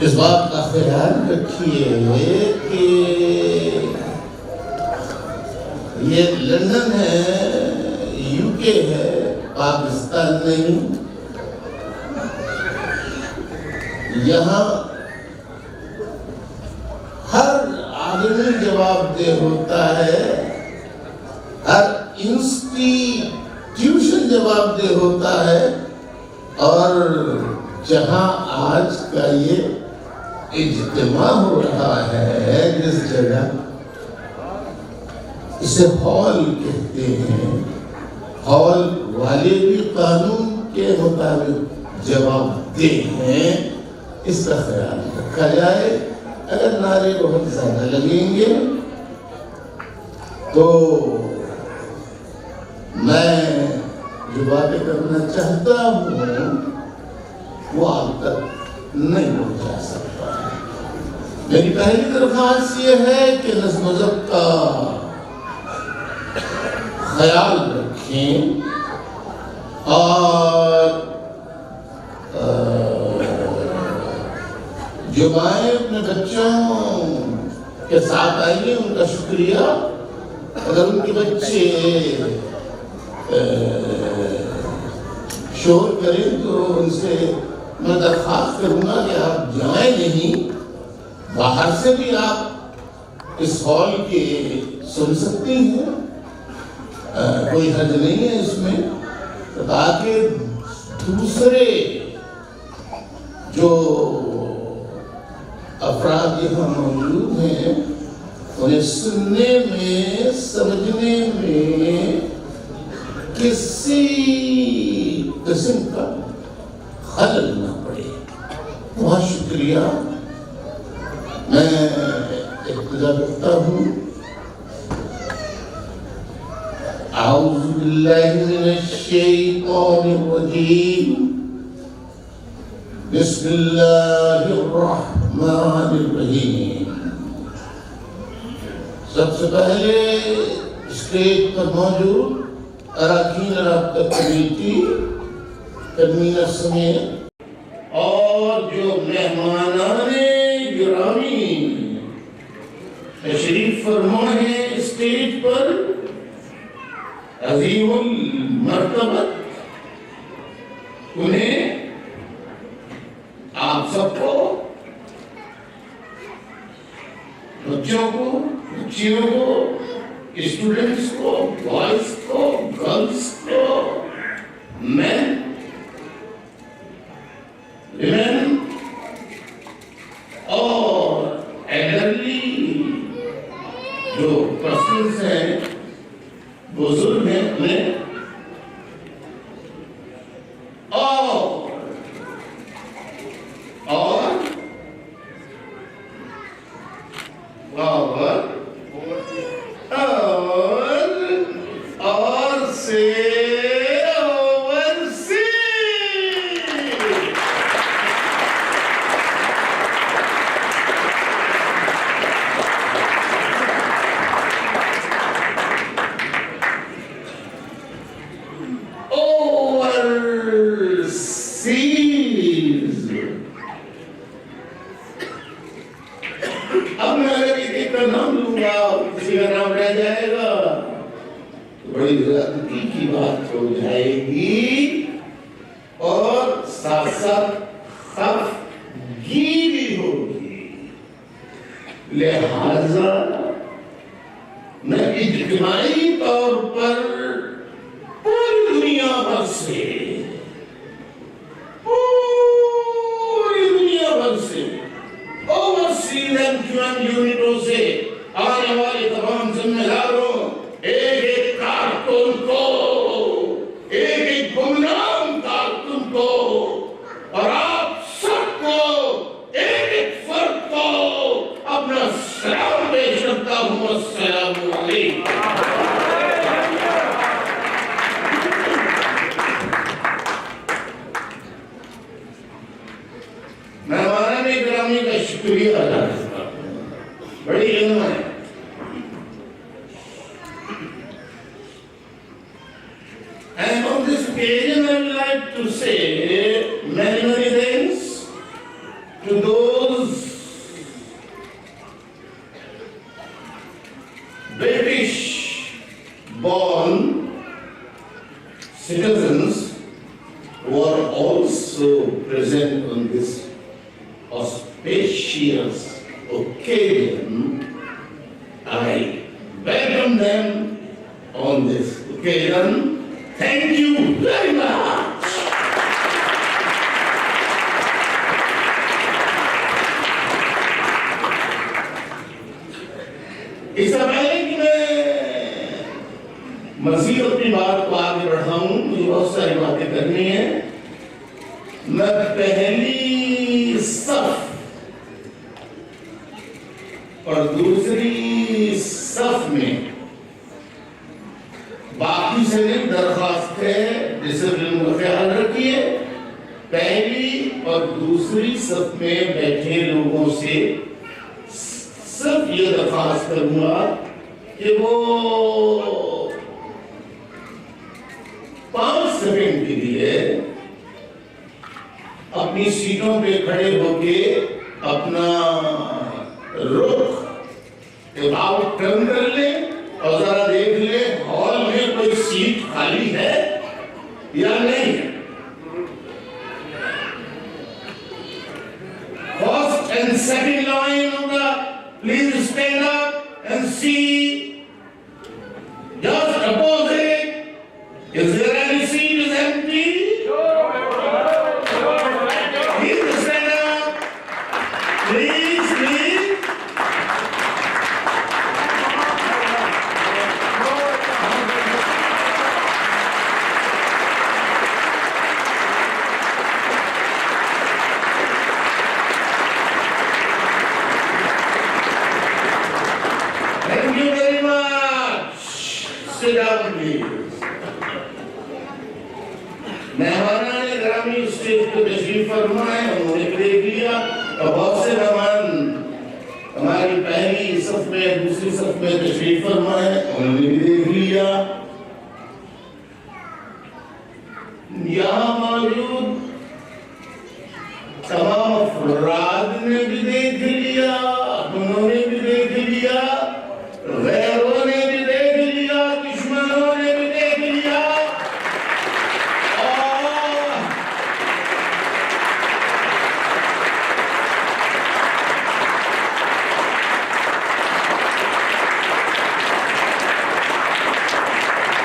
इस बात का ख्याल रखिए कि ये लंदन है, यूके है, पाकिस्तान नहीं। यहाँ हर आदमी जवाबदेह होता है, हर इंस्टीट्यूशन जवाबदेह होता है। और जहाँ आज का ये इज्तिमा हो रहा है, जिस जगह, इसे हॉल कहते हैं। हॉल वाले भी कानून के मुताबिक जवाबदेह हैं, इसका ख्याल रखा जाए। अगर नारे बहुत ज्यादा लगेंगे तो मैं जो बातें करना चाहता हूँ वो आप तक नहीं पहुँचा सकता। मेरी पहली दरख्वास्त ये है कि नज़्म ज़ब्त का ख्याल रखें और जो माएँ अपने बच्चों के साथ आइए, उनका शुक्रिया। अगर उनके बच्चे शोर करें तो उनसे मैं दरख्वास्त करूँगा कि आप जाएं नहीं, बाहर से भी आप इस हॉल के सुन सकती हैं, कोई हर्ज नहीं है इसमें। ताकि दूसरे जो अफराद यहाँ मौजूद हैं उन्हें सुनने में, समझने में किसी किस्म का खलल न पड़े। बहुत शुक्रिया। मैं इब्तिदा करता हूँ। औज़ु बिल्लाहि मिनश शैतानिर रजीम। बिस्मिल्लाहिर रहमानिर रहीम। सबसे पहले स्टेज पर मौजूद अरकान राब्ता कमेटी, कन्वीनर समेत और जो मेहमानाने गिरामी तशरीफ फरमा है स्टेज पर, अज़ीमुल मर्तबत, उन्हें आप सबको, बच्चों को, बच्चियों को, स्टूडेंट्स को, बॉयज को, गर्ल्स को, मैन, विमेन और एल्डरली जो पर्सन्स हैं, बुजुर्ग हैं, उन्हें अब मैं अगर एक का नाम लूंगा, किसी का नाम रह जाएगा तो बड़ी ज्यादती की बात हो जाएगी और साथ साथ खफगी होगी। लिहाजा मैं इज्तिमाई तौर पर पूरी दुनिया भर से यूनिटों से आने वाले तमाम जिम्मेदारों, एक एक कारकुन को, एक एक गुमनाम कारकुन को और आप सबको, एक एक फर्द को अपना सलाम पेश करता हूँ। अस्सलामु अलैकुम। मेहमानाने गिरामी का शुक्रिया अदा करता हूँ। बड़ी इल्म है। And on this occasion I would like to say many present on this auspicious occasion, I welcome them on this occasion. Thank you very much. इससे पहले कि मैं मज़ीद अपनी बात को आगे बढ़ाऊं, मुझे बहुत सारी बातें करनी है। मैं पहली सफ और दूसरी सफ में बाकी से नहीं दरखास्त है, डिसिप्लिन का ख्याल रखिए। पहली और दूसरी सफ में बैठे लोगों से सिर्फ ये दरखास्त करूंगा कि वो 5 सेकंड के लिए अपनी सीटों पे खड़े होके अपना रुख अबाउट टर्न कर ले और जरा देख ले हॉल में कोई सीट खाली है या नहीं है। First and second line of the please stand up and see just opposite. Is there any seat is empty? Please stand up. Please, please. Thank you very much. Sit down, please. मेहमानाने ग्रामी stage पे तशरीफ फरमाए, उन्होंने देख लिया और बहुत से मेहमान हमारी पहली सफ में दूसरी सफ में तशरीफ फरमाए, उन्होंने भी देख लिया। यहाँ मौजूद तमाम अफराद ने भी देख लिया, उन्होंने भी देख लिया, गैरों ने भी देख लिया, दुश्मनों ने भी देख लिया और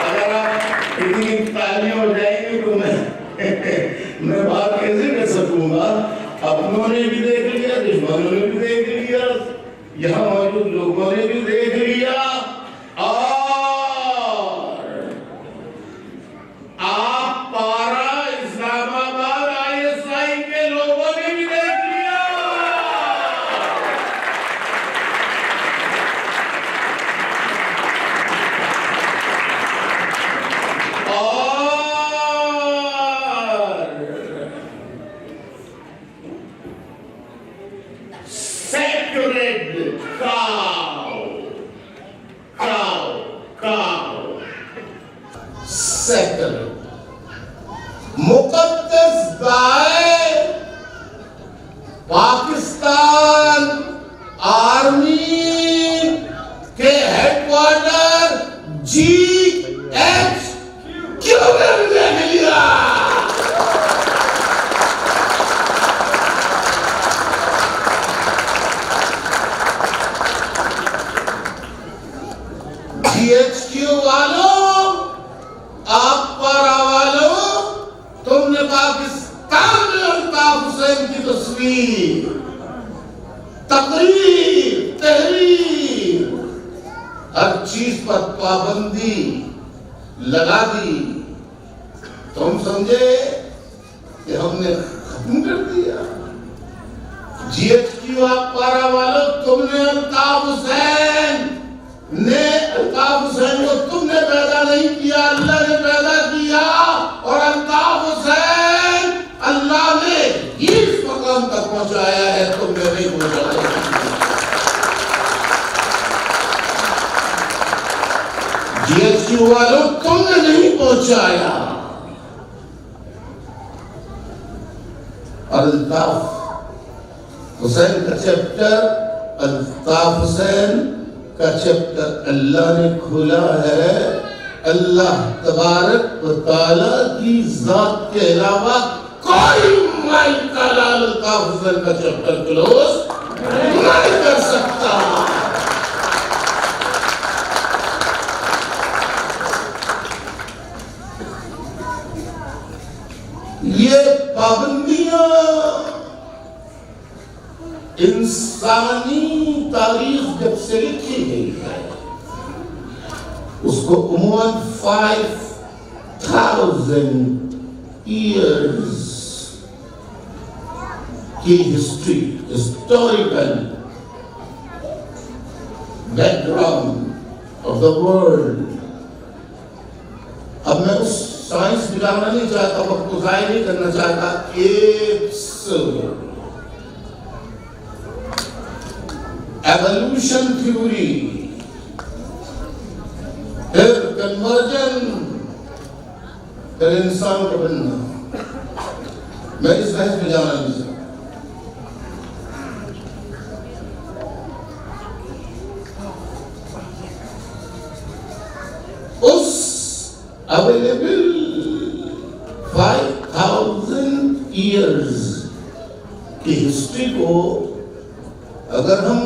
अगर आप इतनी तालियां हो जाएंगे तो मैं बात कैसे कर सकूंगा। अपनों ने भी देख लिया, दुश्मनों ने भी देख लिया, यहाँ मौजूद लोगों ने भी देख लिया और आप पारा इस्लामाबाद ISI के लोगों ने भी देख लिया। और sacred cow. Sacred. मुकद्दस गाय पाकिस्तान आर्मी के हेडक्वार्टर GHQ में देख लिया। GHQ वालों, आप पारा वालों, तुमने पाकिस्तान में अल्ताफ हुसैन की तस्वीर, तकरीर, तहरीर, हर चीज पर पाबंदी लगा दी। तुम समझे कि हमने खत्म कर दिया। GHQ आप पारा वालों, तुमने अल्ताफ हुसैन को तुमने पैदा नहीं किया, अल्लाह ने पैदा किया और अल्ताफ हुसैन अल्लाह ने इस मकाम तक पहुंचाया है, तुमने नहीं पहुंचाया। GHQ वालों, तुमने नहीं पहुंचाया। अल्ताफ हुसैन का चैप्टर, अल्ताफ हुसैन का चैप्टर अल्लाह ने खोला है। अल्लाह तबारक व तआला की जात के अलावा कोई अल्ताफ हुसैन का चैप्टर क्लोज नहीं कर सकता। ये पाबंदियां इंसानी तारीख जब से लिखी गई है उसको उम्मन 5000 years की history, historical background of the world. अब मैं उस साइंस दिखाना नहीं चाहता, वक्त को जाया नहीं करना चाहता। एवोल्यूशन थ्योरी, फिर कन्वर्जन, फिर इंसान का बनना। मैं इस बहस में जाना नहीं चाहता। उस अवेलेबल 5000 years की हिस्ट्री को अगर हम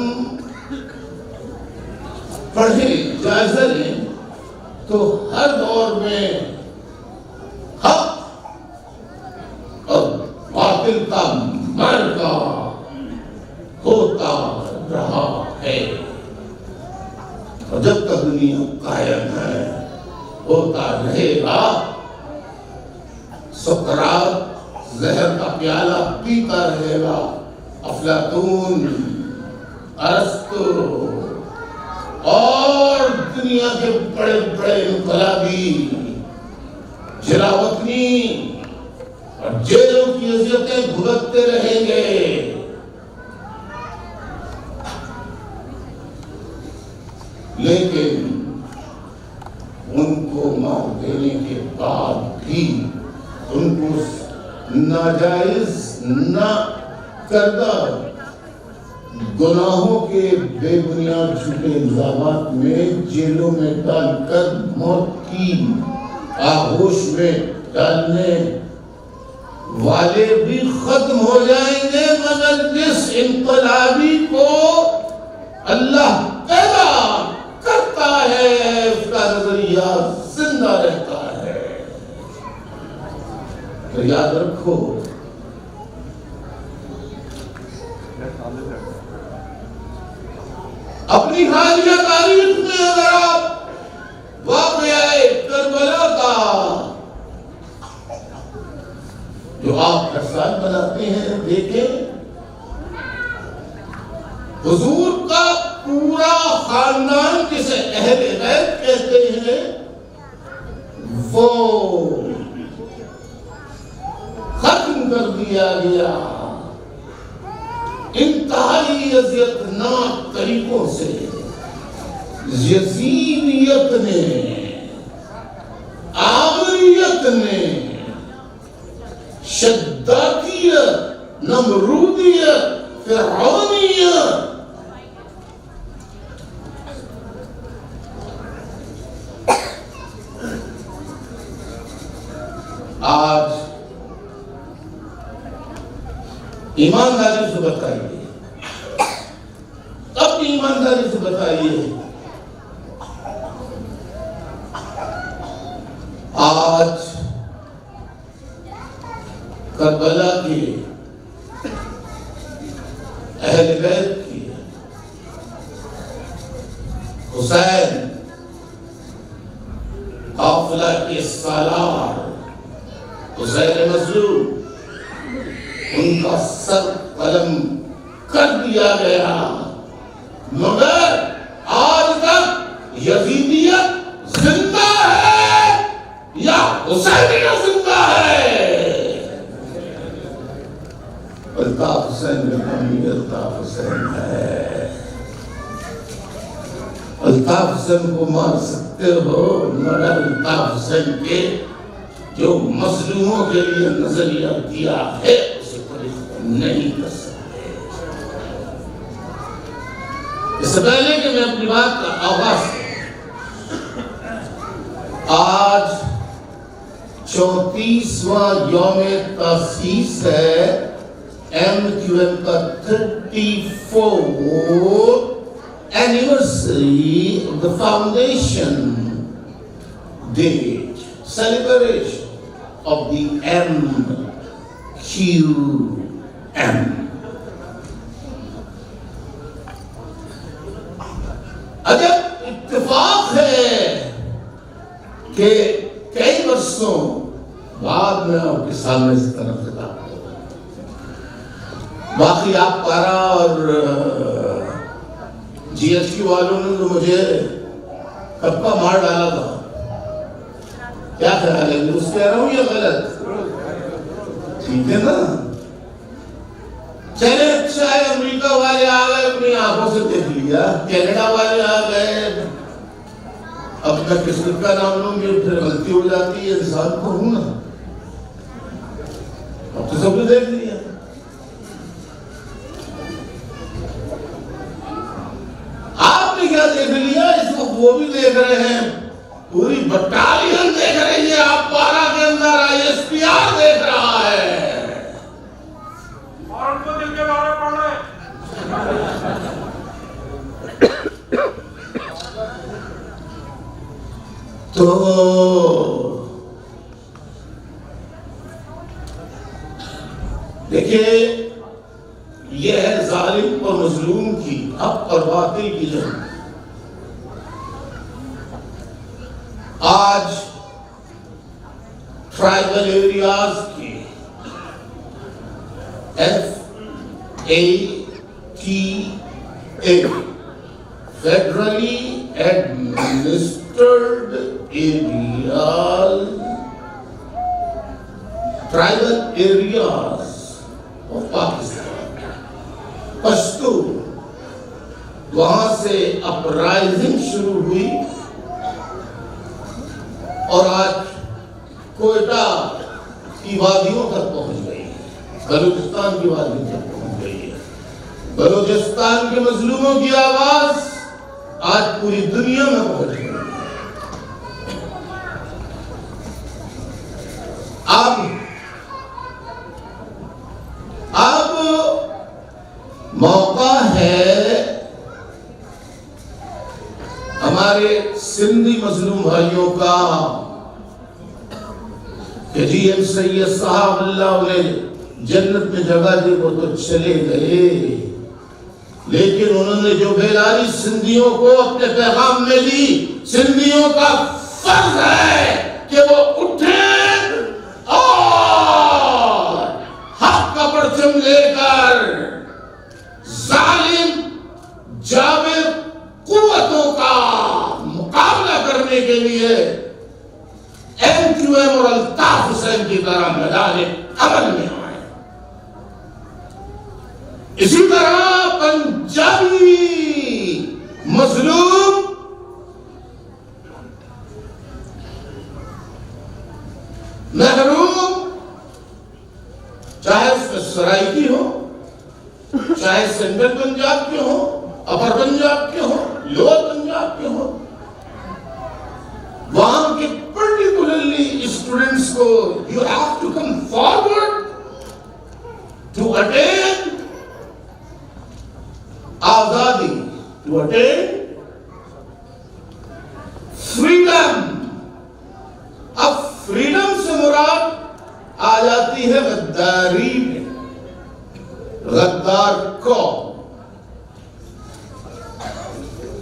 पढ़ें, जायजा लें, तो हर दौर में हक और बातिल का मार्का होता रहा है और जब तक दुनिया कायम है होता रहेगा। सुकरात जहर का प्याला पीता रहेगा, अफलातून, अरस्तु और दुनिया के बड़े बड़े इनकलाबी जलावतनी और जेलों की अज़ियतें भुगतते रहेंगे। लेकिन उनको मार देने के बाद भी उनको नाजायज ना करदा गुनाहों के बेबुनियाद झूठे इल्जामात में जेलों में डालकर मौत की आगोश में डालने वाले भी खत्म हो जाएंगे, मगर जिस इनकलाबी को अल्लाह पैदा करता है उसका नजरिया जिंदा रहता है। तो याद रखो, अपनी हालिया तारीख में अगर आप वाक़या करबला का जो आप हर साल बनाते हैं देखें, हुजूर का पूरा खानदान जिसे अहले बैत कहते हैं वो खत्म कर दिया गया इंतहाई अज़ियतनाक तरीकों से। यज़ीदियत ने, आमरियत ने, शद्दातियत, नमरूदियत, फिरौनियत, आज ईमानदारी से बताइए, अपनी ईमानदारी से बताइए, आज करबला की अहले बैत की हुसैन काफिला के सालार हुसैन मज़लूम उनका सर कलम कर दिया गया, मगर आज तक यजीदियत जिंदा है या हुसैनियत जिंदा है। अल्ताफ हुसैन अल्ताफ हुसैन है। अल्ताफ हुसैन को मार सकते हो, मगर अल्ताफ हुसैन के जो मजलूमों के लिए नजरिया दिया है उसे नहीं कर सकते। इससे पहले कि मैं अपनी बात का आगाज करूं, आज 34वां यौम तासीस है MQM का 34th anniversary of the foundation date, celebration of the MQM. अजब इत्तेफाक है कि कई वर्षों बाद में आपके सामने इस तरफ से बाकी आप पारा और GHQ वालों ने तो मुझे कप्पा मार डाला था। क्या ख्याल है, उस कह रहा हूँ या गलत? ठीक है ना? चले, अच्छा है अमेरिका वाले आ गए, अपनी आंखों से देख लिया, कनाडा वाले आ गए, अब तक किसी का नाम लूंगी फिर गलती हो जाती है, इंसान को हूं ना, अब तो सबने देख लिया। आपने क्या देख लिया? इस वक्त वो भी देख रहे हैं, पूरी बटालियन देख रही है, आप पारा के अंदर ISPR देख रहा है और उनको दिल के दौरे पड़ रहे। तो देखिए, यह है जालिम और मजलूम की, हक और बातिल की जंग। आज ट्राइबल एरियाज की FATA, federally administered areas, tribal areas of Pakistan, Pashto, वहां से अपराइजिंग शुरू हुई और आज कोयटा की वादियों तक पहुंच गई है, बलूचिस्तान की वादियों तक पहुंच गई है। बलूचिस्तान के मजलूमों की आवाज आज पूरी दुनिया में पहुंच गई है। अब मौका है हमारे सिंधी मजलूम भाइयों का कि GM सैयद साहब अल्लाह उन्हें जन्नत में जगह दी, वो तो चले गए, लेकिन उन्होंने जो बेदारी सिंधियों को अपने पैगाम में दी, सिंधियों का फर्ज है कि वो उठे और हक का परचम लेकर जालिम जाबिर कुव्वतों का मुकाबला करने के लिए MQM और अल्ताफ हुसैन की तरह मैदान अमल में आए। इसी तरह पंजाबी मजलूम महरूम, चाहे उसमें सराइकी हो, चाहे सेंट्रल पंजाब के हो, अपर पंजाब के हो, लोअर पंजाब के हो, वहां के पर्टिकुलरली स्टूडेंट्स को you have to come forward to attend आजादी, टू अटेन फ्रीडम। अब फ्रीडम से मुराद आ जाती है गद्दारी में, गद्दार को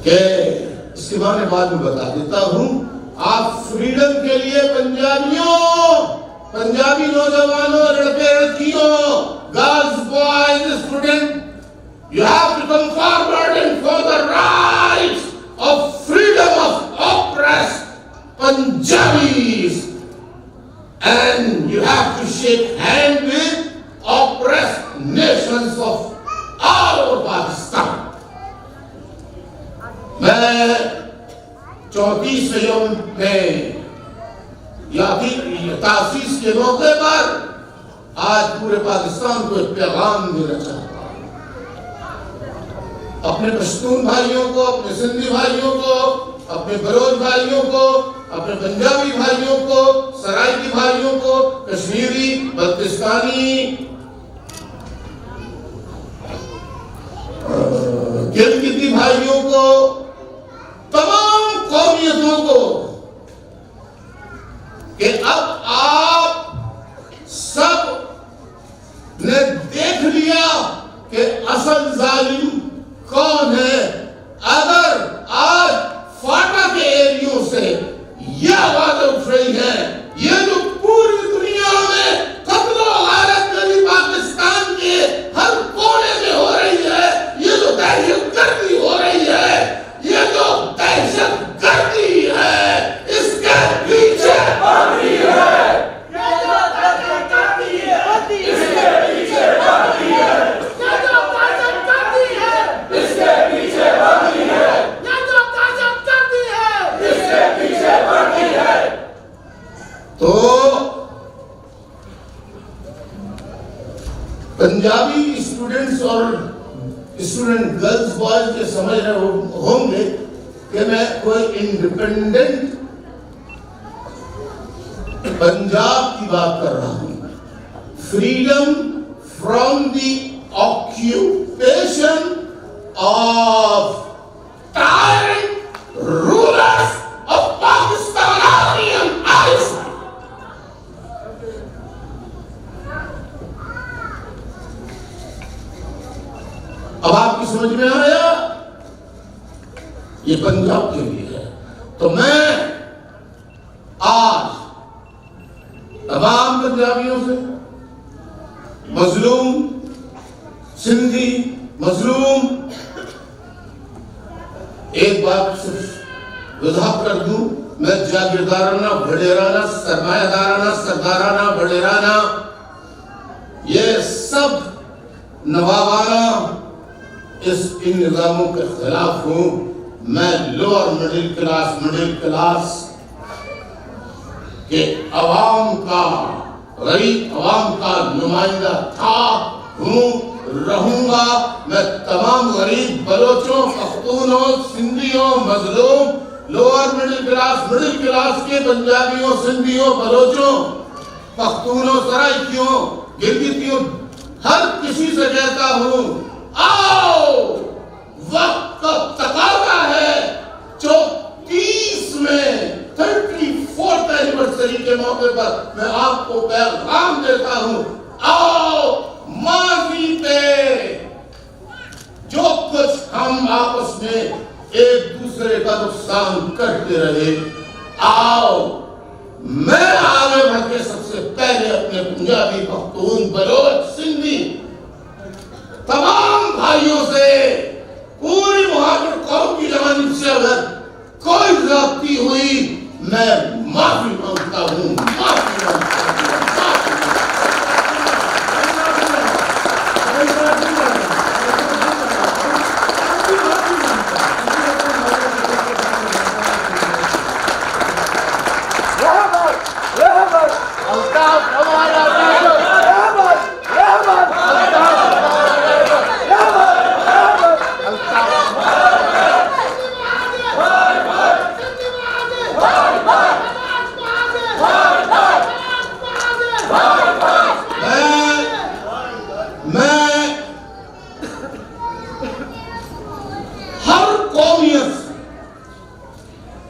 के इसके बारे में बाद में बता देता हूं। आप फ्रीडम के लिए पंजाबियों, पंजाबी नौजवानों, लड़के लड़कियों, girls boys student, you have to come forward and for the rights of freedom of oppressed Punjabis and you have to shake hand with oppressed nations of all over Pakistan. मैं 34वें यौम में तासीस के मौके पर आज पूरे पाकिस्तान को एक पैगाम देना चाहता हूं, अपने पश्तून भाइयों को, अपने सिंधी भाइयों को, अपने बलोच भाइयों को, अपने पंजाबी भाइयों को, सराइकी भाइयों को, कश्मीरी, बल्तिस्तानी, पंजाबी स्टूडेंट्स और स्टूडेंट गर्ल्स बॉयज के समझ रहे होंगे कि मैं कोई इंडिपेंडेंट पंजाब की बात कर रहा हूं। Freedom from the occupation of tyrant rulers of Pakistan आर्यन आइस। अब आपकी समझ में आया, ये पंजाब के लिए है। तो मैं आज तमाम पंजाबियों से, मजलूम सिंधी मजलूम, एक बात सिर्फ वजाहत कर दूं, मैं जागीरदाराना भडेराना सरमायादाराना सरदाराना भडेराना ये सब नवाबाना इन निजामों के खिलाफ हूं। मैं लोअर मिडिल क्लास के अवाम का, गरीब अवाम का नुमाइंदा था, हूं, रहूंगा। मैं तमाम गरीब बलोचों, पख्तूनों, सिंधियों, मजलूम, लोअर मिडिल क्लास के पंजाबियों, सिंधियों, बलोचों, पख्तूनों, सराइकियों, गिरगितियों, हर किसी से कहता हूं, आओ वक्त का तकाजा है। 34 में 34th एनिवर्सरी के मौके पर मैं आपको पैगाम देता हूं, आओ माजी पे जो कुछ हम आपस में एक दूसरे का नुकसान करते रहे, आओ मैं आगे बढ़ के सबसे पहले अपने पंजाबी, पख्तून, बलोच, सिंधी तमाम भाइयों से, पूरी मुहाजिर कौम की जमानत से अगर कोई ज्यादती हुई, मैं माफी मांगता हूं, माफी मांगता हूं।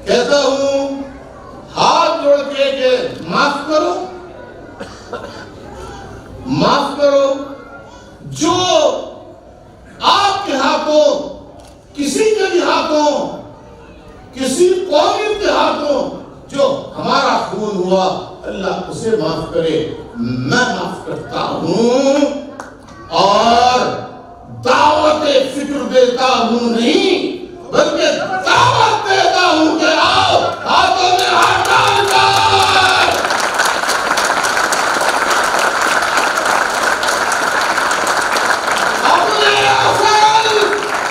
कहता हूं हाथ जोड़ के माफ करो जो आपके हाथों, किसी के भी हाथों, किसी कौमियत के हाथों जो हमारा खून हुआ, अल्लाह उसे माफ करे। मैं माफ करता हूं और दावत फिक्र देता हूं, नहीं बल्कि दावत देता हूं कि आओ हाथों में हाथ डालकर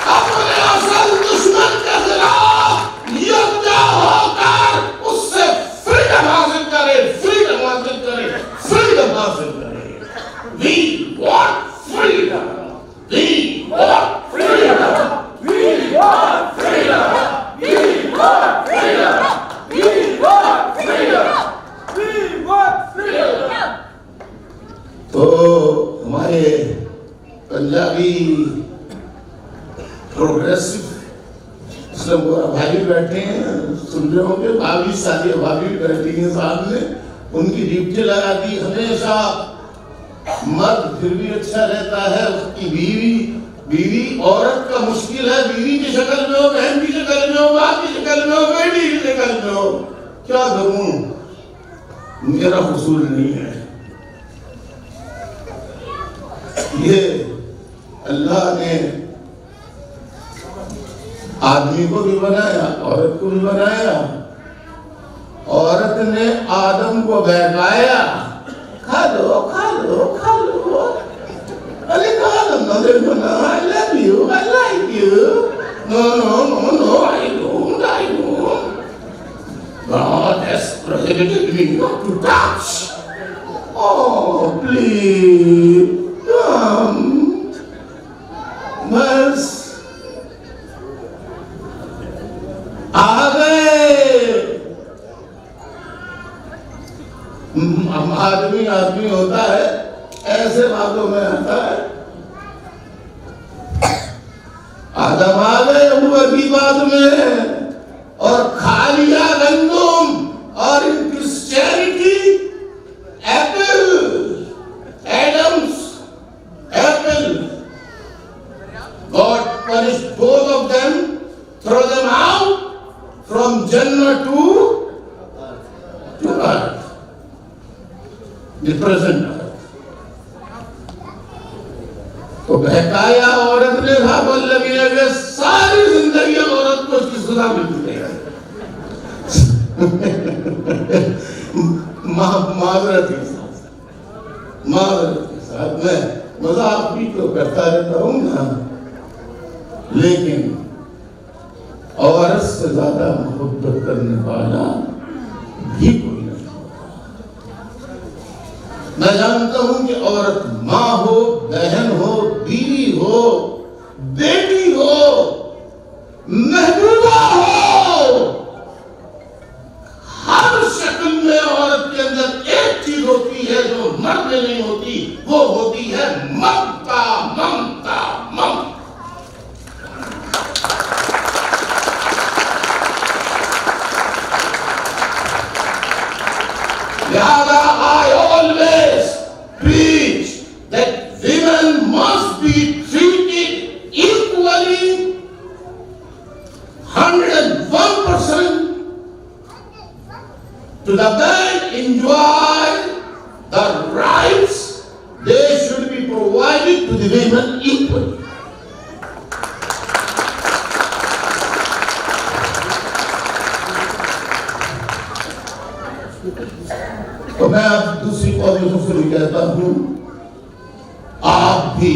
अपने असल दुश्मन के खिलाफ यकजा होकर उससे फ्रीडम हासिल करें, फ्रीडम हासिल करें, फ्रीडम हासिल करें। We want freedom. We want freedom. We want freedom. We want freedom. We want freedom. We want freedom. तो हमारे पंजाबी प्रोग्रेसिव सब भाई बैठे हैं, सुन रहे होंगे, भाभी साथी भाभी बैठी हैं सामने, उनकी ड्यूटी लगा दी। हमेशा मर्द फिर भी अच्छा रहता है, उसकी बीवी औरत का मुश्किल है, बीवी की शक्ल में हो, बहन की शक्ल में हो, माँ की शक्ल में हो, बेटी की शक्ल में हो। क्या करूं, मेरा कसूर नहीं है। ये अल्लाह ने आदमी को भी बनाया, औरत को भी बनाया। औरत ने आदम को बहकाया, खा लो खा लो खा लो, अरे खा लो ना, देखो ना, I love you, I like you, no no no no, I don't, God has prohibited me not to touch. Oh please, हम बस आ गए। आदमी होता है, ऐसे बातों में आता है। आदम आ गए हुए की बात में और खा लिया गंदुम। और इन Christianity Apple, Adam's apple, God punished both of them, throw them out from Jannah to earth, the present earth. तो बहकाया औरत ने था, वल्लभी ने सारी जिंदगी औरत को उसकी सजा मिलती रहेगी। माजरत के साथ मैं मजाक भी तो करता रहता हूँ ना, लेकिन औरत से ज्यादा मोहब्बत करने वाला भी कोई नहीं होता। मैं जानता हूं कि औरत माँ हो, बहन हो, बीवी हो, बेटी हो, महबूबा हो, हर शक्ल में औरत के अंदर एक चीज होती है जो मर्द में नहीं होती, वो होती है ममता, ममता, ममता। I always preach that women must be treated equally, 101%. To the men enjoy the rights, they should be provided to the women equally. तो मैं अब दूसरी कौमों से भी कहता हूं, आप भी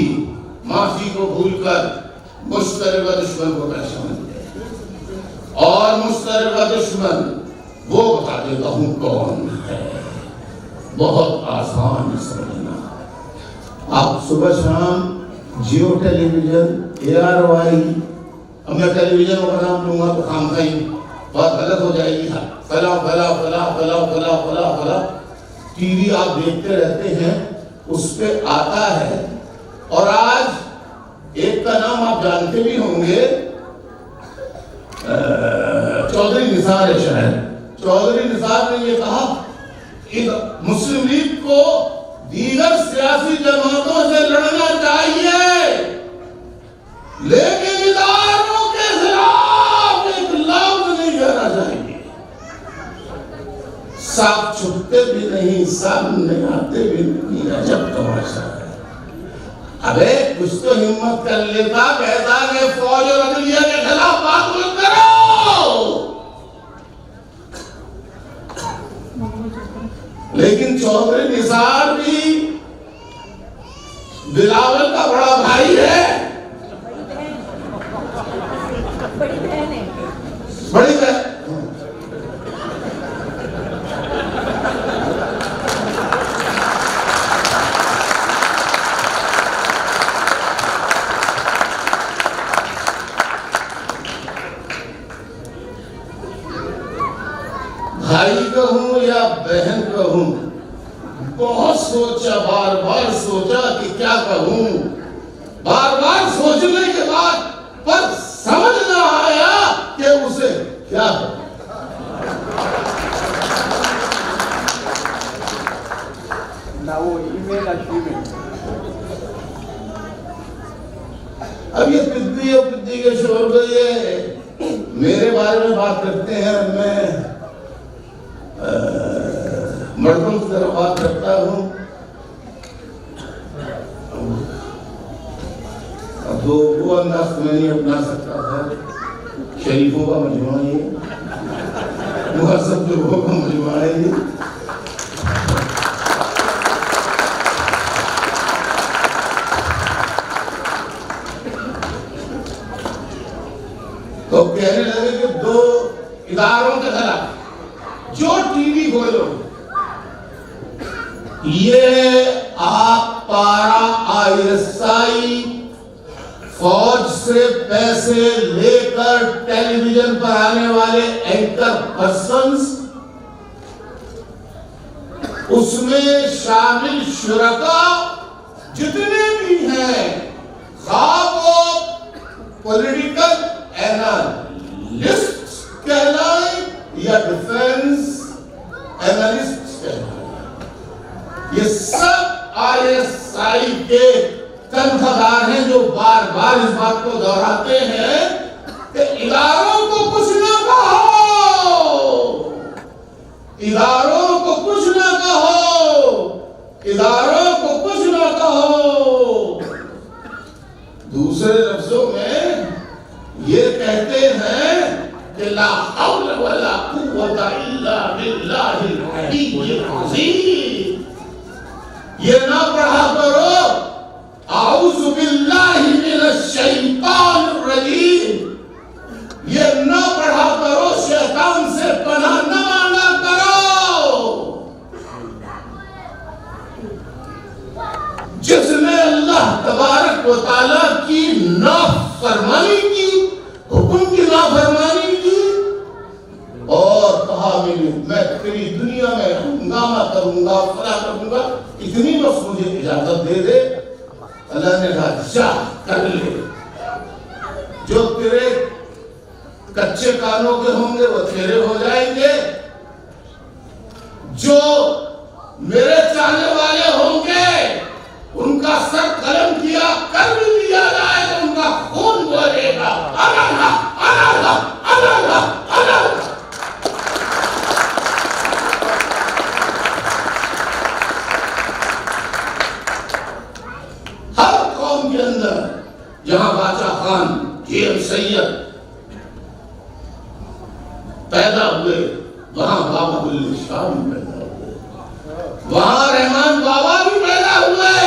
माफी को भूलकर मुश्तरका दुश्मन को पहचान लें। और मुश्तरका दुश्मन वो बता देता हूं कौन है, बहुत आसान समझना। आप सुबह शाम जियो टेलीविजन, ARY, अब मैं टेलीविजन का नाम लूंगा तो काम का ही बात गलत हो जाएगी। फला फला फला फला फला फला फला टीवी आप देखते रहते हैं, उस पे आता है। और आज एक का नाम आप जानते भी होंगे, चौधरी निसार है शायद। चौधरी निसार ने ये कहा कि मुस्लिम लीग को दीगर सियासी जमातों से लड़ना चाहिए, लेकिन इदारों के खिलाफ एक लफ्ज नहीं कहना चाहिए। साफ छुपते भी नहीं, सामने आते भी नहीं। अजब तमाशा है। अबे कुछ तो हिम्मत कर लेता, कहता कि फौज और अदलिया के खिलाफ बात मत करो। लेकिन चौधरी निसार भी बिलावल का बड़ा भाई है, बड़ी बहन। भाई कहूं या बहन कहूं, बहुत सोचा, बार बार सोचा कि क्या कहूं। बार बार सोचने के बाद पर समझ ना आया कि उसे क्या कहूं। अब ये पिद्दी और पिद्दी के शोर को ये मेरे बारे में बात करते हैं। मैं मर्दों की तरह बात करता हूँ। अब वो अंदाज मैं नहीं अपना सकता था। शरीफों का मजमा ये, सब लोगों का मजमा है ये। तो कहने लगे कि दो इदारों के खिलाफ जो टीवी बोलो, ये आप पारा आईएसआई फौज से पैसे लेकर टेलीविजन पर आने वाले एंकर पर्सन्स, उसमें शामिल शुरका जितने भी हैं, वो पॉलिटिकल एनालिस्ट कहलाए या डिफेंस एनालिस्ट कहलाए, ये सब आईएसआई के तनख्वाहदार हैं जो बार बार इस बात को दोहराते हैं कि इदारों को कुछ ना कहो, इदारों को कुछ ना कहो, इदारों को कुछ ना कहो। दूसरे लफ्जों में ये कहते हैं कि ला हौला वला कुव्वता इल्ला बिल्लाहिल अलीय्यिल अज़ीम। ये ना पढ़ा करो आऊज़ु बिल्लाहि मिनश शैतानिर रजीम, ये ना पढ़ा करो शैतान से पनाह न मांगा करो। जिसने अल्लाह तबारक व तआला की नाफरमानी की, हुक्म की नाफरमानी की और कहा मैं तेरी दुनिया में हंगामा करूंगा, फला करूंगा, इतनी बस मुझे इजाजत दे दे। अल्लाह ने कहा जा कर ले, जो तेरे कच्चे कानों के होंगे वो तेरे हो जाएंगे, जो मेरे चाहने वाले होंगे उनका सर कलम किया कर भी दिया जाए तो उनका खून बोलेगा अल्लाह अल्लाह अल्लाह अल्लाह। के अंदर जहां बादशाह खान केएम सैयद पैदा हुए, वहां बाबा बुल्ले शाह भी पैदा हुए, वहां रहमान बाबा भी पैदा हुए,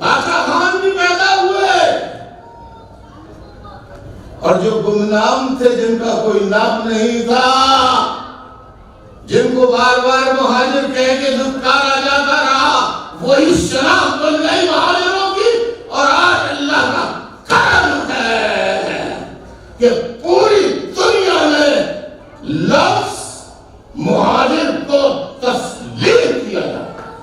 बादशाह खान भी पैदा हुए। और जो गुमनाम थे, जिनका कोई नाम नहीं था, जिनको बार बार मुहाजिर कह के दुत्कारा जाता रहा, वही शनाख्त बन गई मुहाजिरों की। और आज अल्लाह का करम है कि पूरी दुनिया में लफ्ज मुहाजिर को तस्लीम किया जाता है।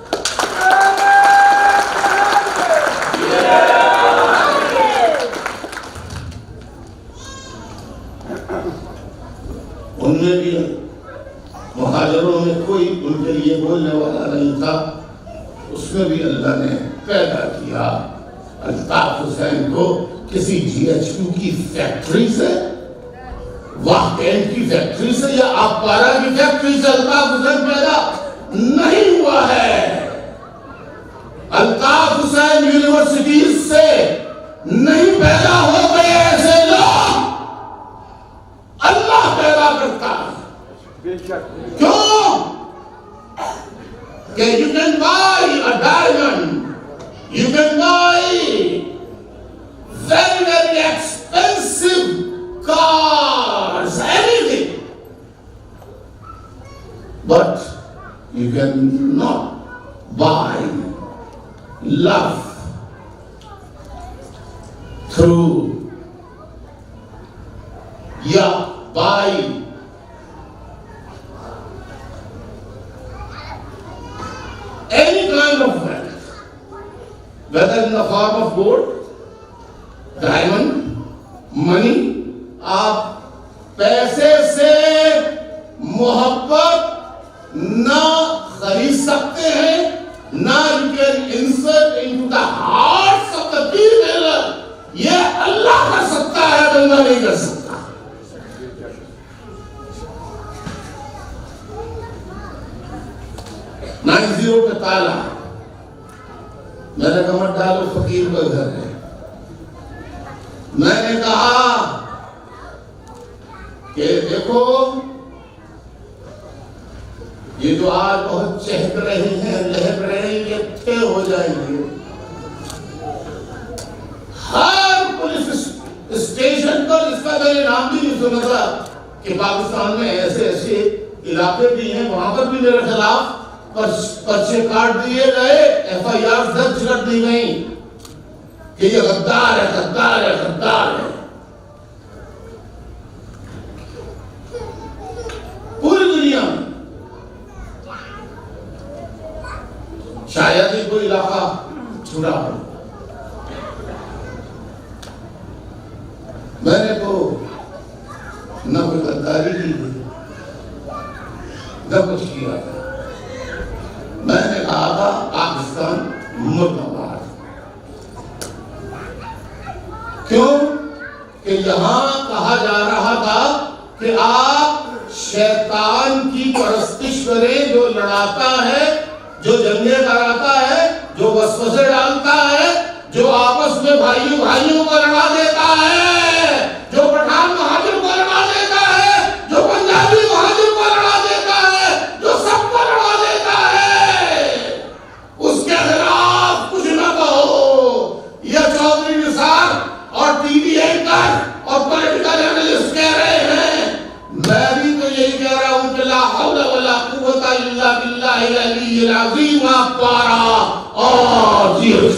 उनमें भी मुहाजिरों में कोई उनके लिए बोलने वाला नहीं था, उसमें भी अल्लाह ने पैदा किया। अल्ताफ हुसैन को किसी GHQ की फैक्ट्री से, वाहकेन की फैक्ट्री से या आपारा की फैक्ट्री से अल्ताफ हुसैन पैदा नहीं हुआ है। अल्ताफ हुसैन यूनिवर्सिटी से नहीं पैदा हो गए ऐसे लोग, अल्लाह पैदा करता है। क्यों? कि you can buy a diamond, you can buy very very expensive cars, anything, but you can not buy love through या buy any kind of wealth, whether in the form of gold, diamond, money. आप पैसे से मोहब्बत ना खरीद सकते हैं, ना you can insert into the hearts of the people. ये अल्लाह कर सकता है, बंदा नहीं कर सकता। 90 पे ताला, मैंने कहा मत डालो, फकीर का घर है। मैंने कहा कि देखो ये जो आज बहुत चहक रहे हैं, लहक रहे हैं, ये थे हो जाएंगे। हर पुलिस स्टेशन पर इसका मैंने नाम भी नहीं सुना था कि पाकिस्तान में ऐसे ऐसे इलाके भी हैं, वहां पर भी मेरे खिलाफ पर्चे काट दिए गए, FIR दर्ज कर दी गई कि ये गद्दार है, गद्दार है, गद्दार है। पूरी दुनिया में शायद ही कोई इलाका छुड़ा हो। मैंने तो न कोई गद्दारी की, न कुछ किया था। मैंने कहा था पाकिस्तान मुर्दाबाद। क्यों कि यहां कहा जा रहा था कि आप शैतान की परस्तिश करें, जो लड़ाता है, जो जंगे कराता है, जो वसवसे डालता है, जो आपस में भाइयों भाइयों को लड़ा देता है, जो पठान महाजिर को लड़ा देता है, जो पंजाबी महाजिर को लड़ा देता है, जो सबको लड़ा देता है, उसके खिलाफ कुछ न कहो। यह चौधरी निसार और टीवी एंकर और पॉलिटिकल एनालिस्ट कह रहे हैं, मैं भी तो यही कह रहा हूं कि ला हौला वला कुव्वता इल्ला बिल्लाहिल अलीय्यिल अज़ीम। आप द्वारा और जीरो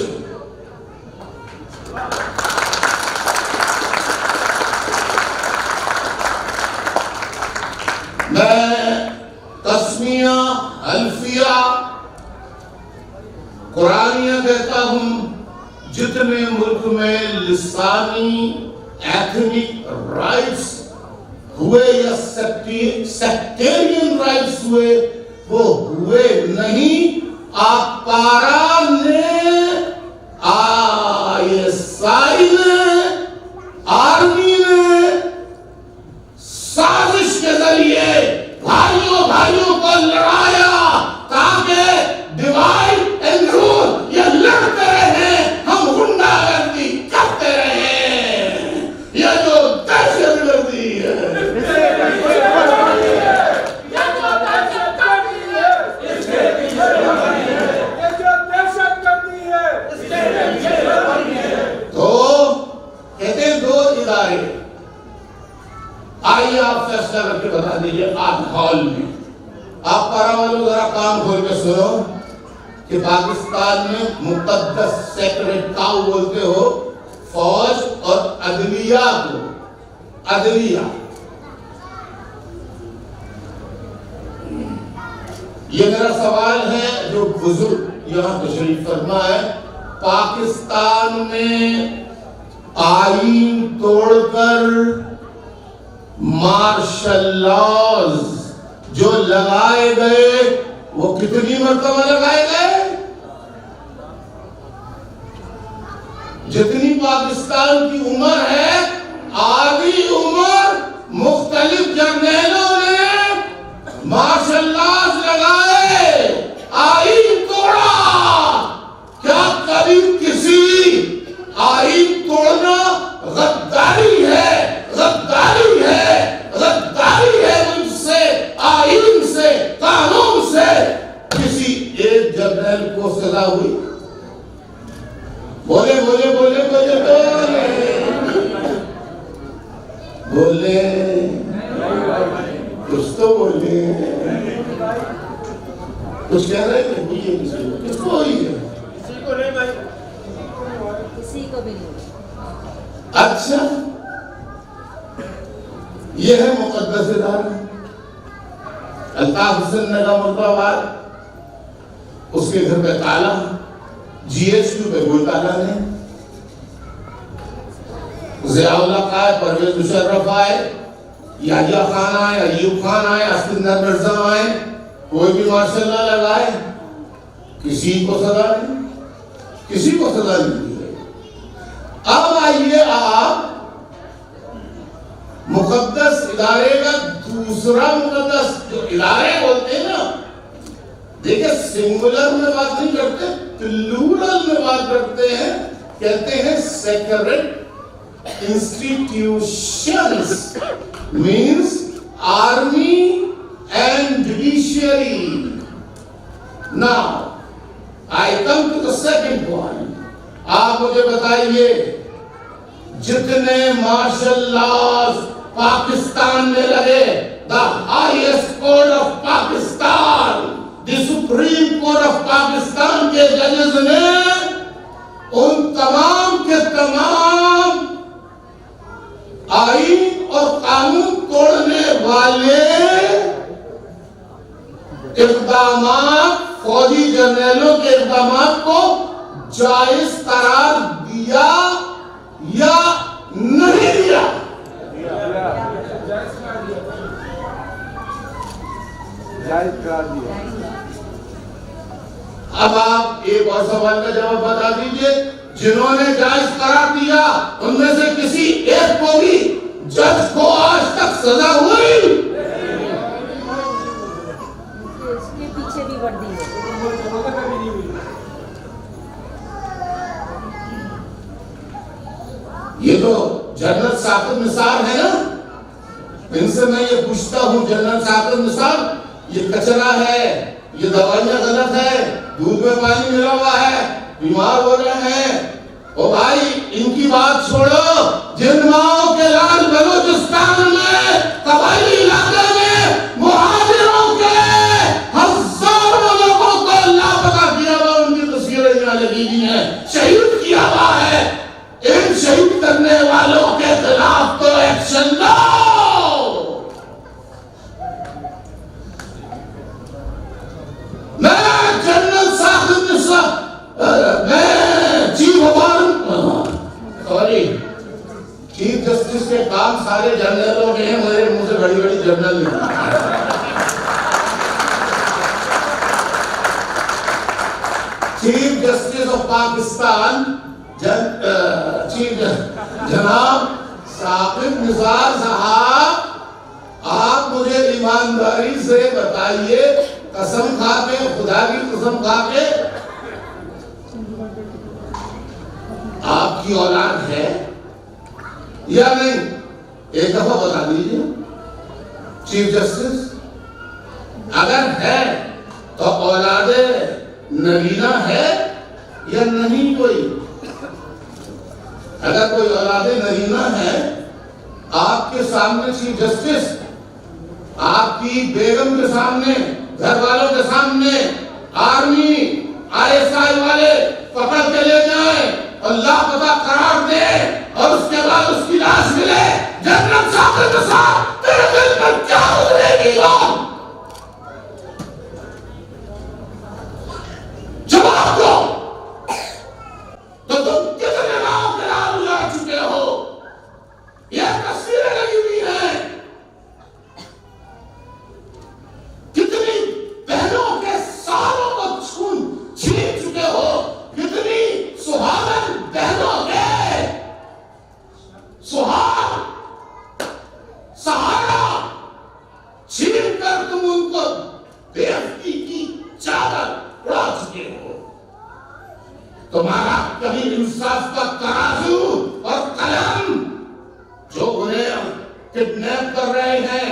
मैं तस्मिया अल्फिया कुरानिया कहता हूं, जितने मुल्क में लिसानी एथनिक राइट्स हुए या सेक्टेरियन राइट्स हुए, वो हुए नहीं। आप पारा ने, ISI ने, आर्मी ने साजिश के जरिए भाइयों भाइयों को लड़ाया ताकि डिवाइड एंड रूल ये लड़ते रहे, हम गुंडागर्दी करते रहे। ये जो दहशतगर्दी है, तो कहते हैं दो इदारे, आइए आप फैसला करके बता दीजिए आज हॉल में। आप पारा वालों जरा कान खोल के सुनो कि पाकिस्तान में मुकद्दस सेक्रेट काउ बोलते हो फौज और अदलिया को। अदलिया ये मेरा सवाल है जो बुजुर्ग यहाँ तशरीफ फरमा है, पाकिस्तान में आईन तोड़कर मार्शल लॉज जो लगाए गए वो कितनी मरतबा लगाए गए? जितनी पाकिस्तान की उम्र है, आधी उम्र मुख्तलिफ जर्नैलों ने मार्शल लॉज लगाए, आईन तोड़ा। क्या कभी किसी आईन तोड़ना गद्दारी है? गद्दारी है, गद्दारी है मुझसे, आईन से, कानून से किसी एक जर्नल को सजा हुई? बोले बोले बोले बोले बोले कुछ तो बोले, कुछ कह रहे थे, बोलिए किसको हुई है? किसी को नहीं भाई, किसी को भी नहीं। अच्छा, यह है मुकद्दस इदारा अल्ताफ हुसैन नगा मुर्दाबाद, उसके घर पे ताला, GHQ पे कोई ताला नहीं। ज़ियाउल्लाह का है, परवेज मुशर्रफ आए, याहिया खान आए, अयूब खान आए, अस्कंदर मिर्जा आए, कोई भी मार्शल ना लगाए, किसी को सजा नहीं, किसी को सजा नहीं दी गई। अब आइए आप मुकद्दस इदारे का दूसरा मुकद्दस जो इदारे बोलते हैं ना, देखिए सिंगुलर में बात नहीं करते, प्लूरल में बात करते हैं, कहते हैं sacred institutions, means army and judiciary. Now I come to the second point. आप मुझे बताइए, जितने मार्शल लॉज पाकिस्तान में लगे, the highest court of Pakistan, the supreme court of Pakistan के जजेस ने उन तमाम के तमाम आईन और कानून तोड़ने वाले इक़दामात, फौजी जर्नलों के इक़दामात को जायज करार दिया या नहीं दिया? जायज करार दिया। अब आप एक और सवाल का जवाब बता दीजिए, जिन्होंने जायज करार दिया उनमें से किसी एक को भी जज को आज तक सजा हुई? इसके पीछे भी वर्दी है। ये तो जनरल साकिब निसार है ना, इनसे मैं ये पूछता हूँ, जनरल साकिब निसार, ये कचरा है, ये दवाइयां गलत है, दूध में पानी मिला हुआ है, बीमार हो रहे हैं, ओ भाई इनकी बात छोड़ो। जिन माओ के लाल बलूचिस्तान में कबायली इलाके में मुहाजिरों के हजारों लोगों को लापता किया हुआ, उनकी तस्वीरें यहाँ लगी हुई हैं, शहीद किया हुआ है। इन शहीद करने वालों के खिलाफ तो एक्शन लो। मैं जनरल साकिब निसार, मैं चीफ जस्टिस के काम सारे जनरलों के हैं, मेरे मुंह से बड़ी बड़ी जनरल नहीं। चीफ जस्टिस ऑफ पाकिस्तान जनाब साकिब निसार साहब, आप मुझे ईमानदारी से बताइए, कसम खा के, खुदा की कसम खा के, आपकी औलाद है या नहीं? एक दफा बता दीजिए चीफ जस्टिस। अगर है तो औलादे नगीना है या नहीं कोई? अगर कोई औलादे नगीना है, आपके सामने चीफ जस्टिस, आपकी बेगम के सामने, घर वालों के सामने आर्मी ISI वाले पकड़ के ले जाए और लापता करार दे और उसके बाद उसकी लाश मिले, जनरल साकिब निसार, तेरे दिल पर क्या उतरेगी? जवाब दो। तो तुम कितने गांव के नाम उजाड़ चुके हो? यह तस्वीरें लगी हुई हैं, कितनी बहनों के सालों को खून छीन चुके हो, कितनी सुहागन बहनों के सुहाग सहारा छीन कर तुम उनको बेइज्जती की चादर उड़ा चुके हो। तुम्हारा कभी इंसाफ का तराजू और कलम, जो उन्हें किडनैप कर रहे हैं,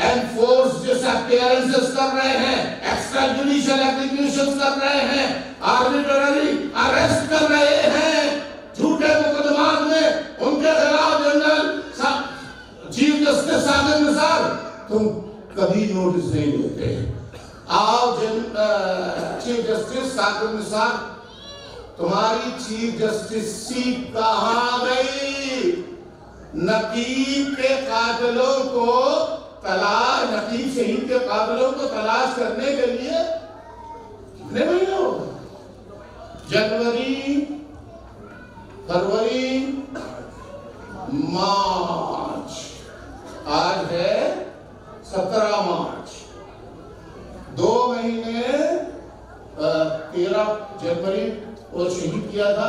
एनफोर्स डिसअपीयरेंसेस कर रहे हैं, एक्स्ट्रा जुडिशियल एग्जीक्यूशंस कर रहे हैं, आर्बिट्रेरी अरेस्ट कर रहे हैं, झूठे मुकदमात में उनके खिलाफ general chief justice Saqib Nisar, तुम कभी नोटिस नहीं लेते। आओ चीफ जस्टिस साकिब निसार, तुम्हारी चीफ जस्टिस सीट कहां गई? नकीब के कातिलों को तलाश, नकीब शहीद के कातिलों को तलाश करने के लिए कितने महीने हो गए? जनवरी, फरवरी, मार्च, आज है 17 मार्च, 2 महीने, 13 जनवरी वो शहीद किया था,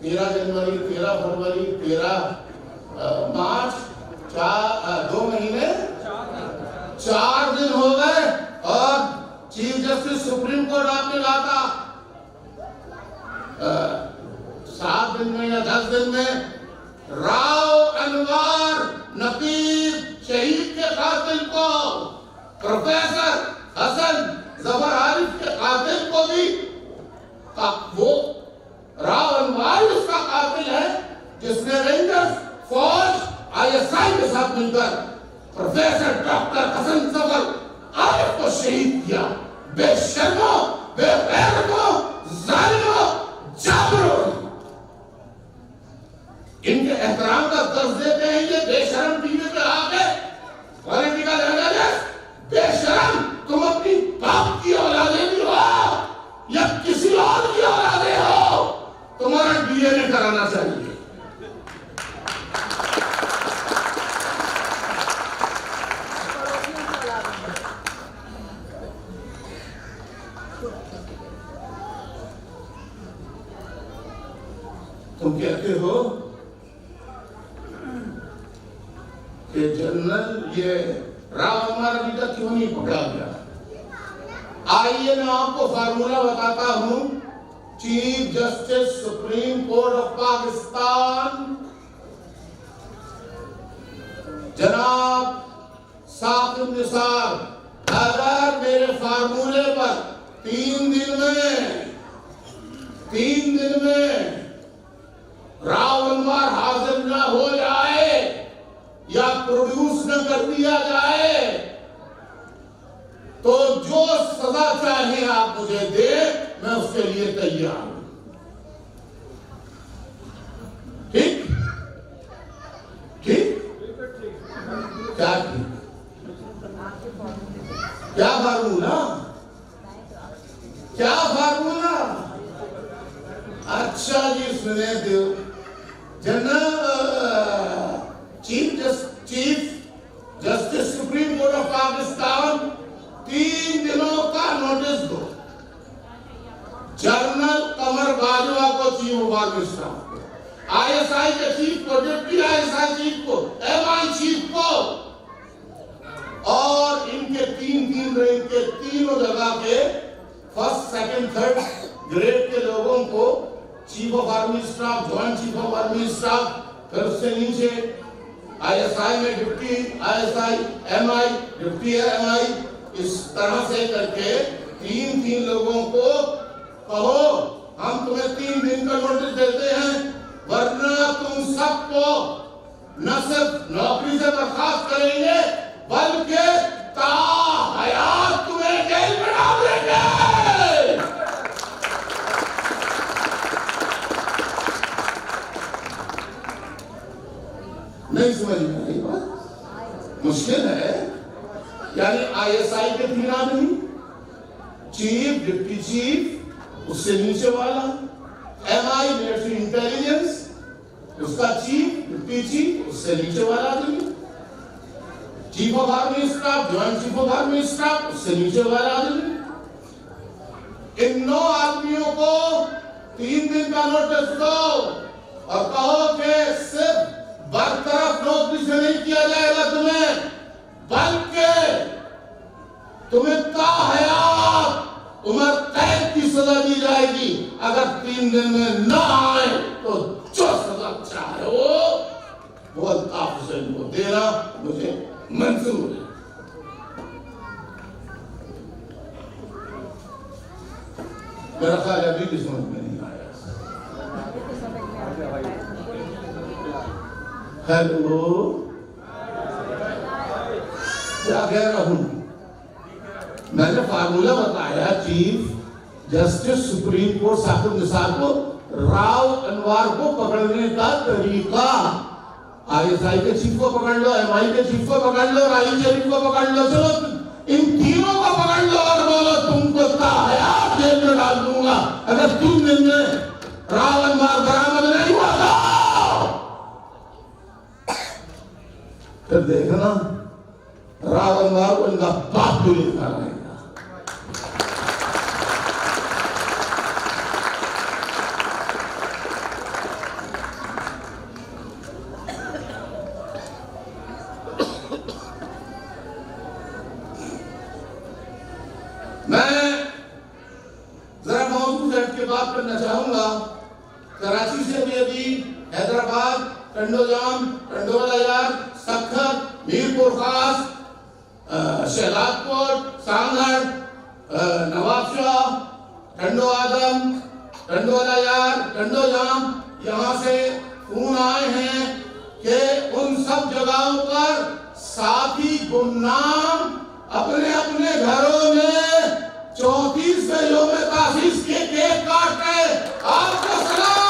13 जनवरी, 13 फरवरी, 13 मार्च, 2 महीने 4 दिन हो गए और चीफ जस्टिस सुप्रीम कोर्ट आपने कहा था 7 दिन में या 10 दिन में राव अनवर नकीब शहीद के कातिल को, प्रोफेसर हसन जफर आरिफ के कातिल को भी, वो राव अनवर उसका कातिल है जिसने रेंजर्स फौज ISI के साथ मिलकर प्रोफेसर डॉक्टर हसन जफर आरिफ को शहीद किया। बेशर्मो, बेगैरतो, जालिमो, जाबरो, इनके एहतराम का दर्ज देते हैं ये बेशरम टीवी पे आके पॉलिटिकल एनालिस्ट। बेशरम, तुम अपनी बाप की औलादे भी हो या किसी और की औलादे हो, तुम्हारा डीएनए कराना चाहिए। तुम कहते हो कि जनरल ये राव हमारा अभी तक क्यों नहीं पकड़ा गया? आइए मैं आपको फार्मूला बताता हूं। Chief justice supreme court of Pakistan जनाब साकिब निसार, अगर मेरे फार्मूले पर 3 दिन में राव अनवर हाजिर न हो जाए या प्रोड्यूस न कर दिया जाए तो जो सजा चाहे आप मुझे दे, मैं उसके लिए तैयार हूं। ठीक ठीक क्या ठीक? क्या फार्मूला? क्या फार्मूला? अच्छा जी सुने दो। Chief justice supreme court of Pakistan 3 दिनों का नोटिस दो। जनरल कमर बाजवा को चीफ ऑफ आर्मी स्टाफ को, आईएसआई के चीफ को, डिप्टी आईएसआई चीफ को, एमआई चीफ को, और इनके 3 रैंक के तीनों जगह के फर्स्ट, सेकंड, थर्ड ग्रेड के लोगों को chief of army staff, joint chief of army staff, फिर उससे नीचे आईएसआई में deputy ISI, MI, deputy MI, इस तरह से करके 3 लोगों को कहो हम तुम्हें 3 दिन का नोटिस देते हैं, वरना तुम सबको न सिर्फ नौकरी से बर्खास्त करेंगे बल्कि ताहयात तुम्हें जेल में डाल देंगे। नहीं समझ में आई बात? मुश्किल है। यानी आईएसआई के 3 आदमी, चीफ, डिप्टी चीफ, उससे नीचे वाला, एमआई मिलिट्री इंटेलिजेंस, उसका चीफ, डिप्टी चीफ, उससे नीचे वाला आदमी, chief of army staff, joint chief of army staff, उससे नीचे वाला आदमी। इन 9 आदमियों को 3 दिन का नोटिस दो और कहो कि सिर्फ बरतरफ नौकरी से नहीं किया जाएगा तुम्हें, बल्कि तुम्हें ताहयात उम्र कैद की सजा दी जाएगी अगर 3 दिन में न आए तो जो सजा चाहे वो अल्ताफ हुसैन को देना मुझे मंजूर है। मेरा ख्याल अभी भी समझ में नहीं आया। हेलो, क्या कह रहा हूं? मैंने फार्मूला बताया chief justice supreme court Saqib Nisar को राव अनवर को पकड़ने का तरीका। आईएसआई के चीफ को पकड़ लो, एमआई के चीफ को पकड़ लो, राई शरीफ को पकड़ लो, चलो इन तीनों को पकड़ लो और बोलो तुमको ताहयात जेल में डाल दूंगा अगर 3 दिन में राव अनवर बरामद नहीं हुआ था। फिर देखना राव अनवर को इनका बाप भी लिखा रहेगा। मैं जरा मौजूद एक्ट की बात करना चाहूंगा। कराची से भी अभी हैदराबाद, टंडोजाम, टंडोलायार, सखर, मीरपुर खास, शहलादपुर, सांगड़, नवाबशाह, टंडो आदम, टंडोलायार, टंडोजाम, यहाँ से फोन आए हैं कि उन सब जगहों पर साथी गुमनाम अपने अपने घरों में 34वें यौम तासीस के केक काट रहे आपको सलाम।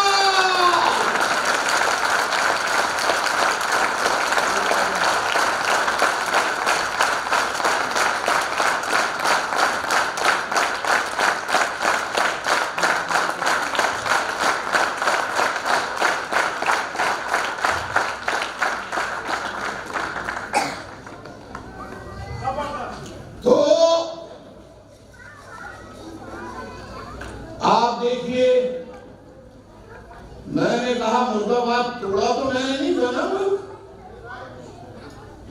तो आप देखिए, मैंने कहा मुर्दाबाद तोड़ा तो मैंने नहीं था ना,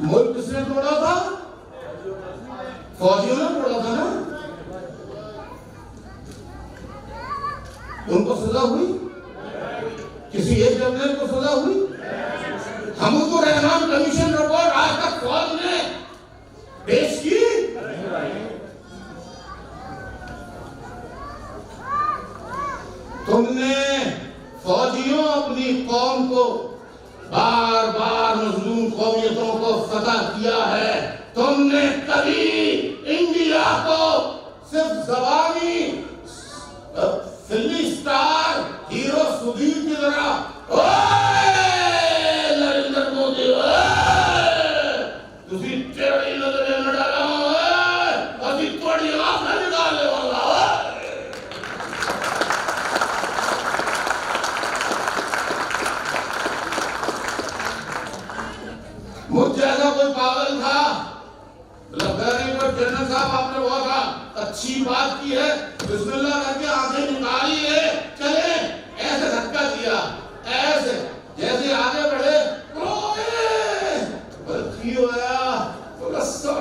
मुल्क किसने तोड़ा था? फौजियों ने तोड़ा था ना। उनको सजा हुई? किसी एक जनरल को सजा हुई? हमको रहमान कमीशन रिपोर्ट आज तक फौज ने पेश की? तुमने फौजियों अपनी कौम को बार बार मजलूम कौमियतों को फतह किया है। तुमने कभी इंडिया को सिर्फ जबानी फिल्मी स्टार हीरो सुधीर की तरह नरेंद्र मोदी तुसी टेढ़ी नजरें न डाला अभी थोड़ी आंखें निकालने वाला मुझ जैसा कोई पागल था। जनरल साहब आपने बहुत अच्छी बात की है, बिस्मिल्लाह करके आंखें निकाली है, चले ऐसे धक्का दिया, ऐसे जैसे आगे बढ़े बल्कि होया तो रस्सा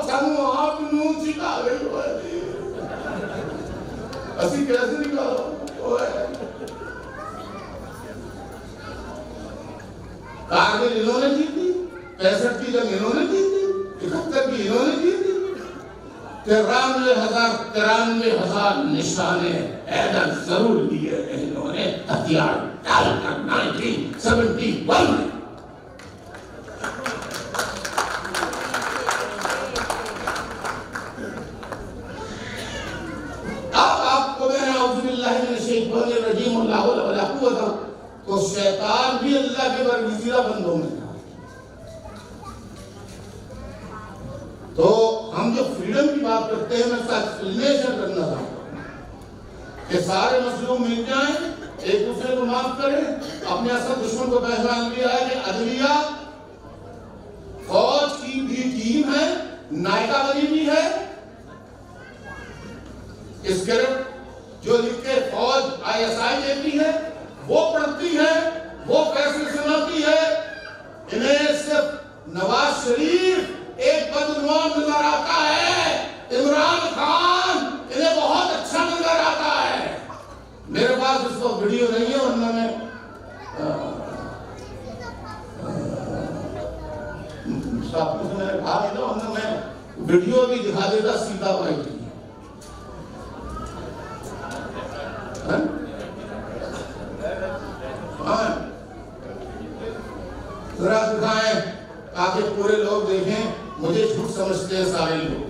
सानू आप नू चिका गई असि कैसे निकालो कारगिल इन्होंने जीती, 65 की जंग इन्होंने जीती, 71 की इन्होंने जीती, 93,000 निशाने ऐदर जरूर लिए इन्होंने हथियार डालकर 1971 में। अब आपको मैं औज़ुबिल्लाहि मिनश शैतानिर रजीम ला हौला वला कुव्वता, तो शैतान भी अल्लाह के बरगुज़ीदा बंदों में था। तो हम जो फ्रीडम की बात करते हैं, मैं इसका एक्सप्लेनेशन करना चाहता हूं कि सारे मजलूम मिल जाएं, एक दूसरे को माफ करें, अपने असल दुश्मन को पहचान लिया है कि अदलिया फौज की भी टीम है, नायका बनी भी है। स्क्रिप्ट जो लिख के फौज ISI देती है वो पढ़ती है, वो फैसले सुनाती है। इन्हें सिर्फ नवाज शरीफ एक बदनुमा नजर आता है, इमरान खान इन्हें बहुत अच्छा नजर आता है। मेरे पास इस वक्त वीडियो नहीं है, वरना मैं आपको मैंने कहा था, वरना मैं वीडियो भी दिखा देता सीता भाई की। जरा दिखाएं ताकि पूरे लोग देखें, मुझे झूठ समझते हैं सारे लोग।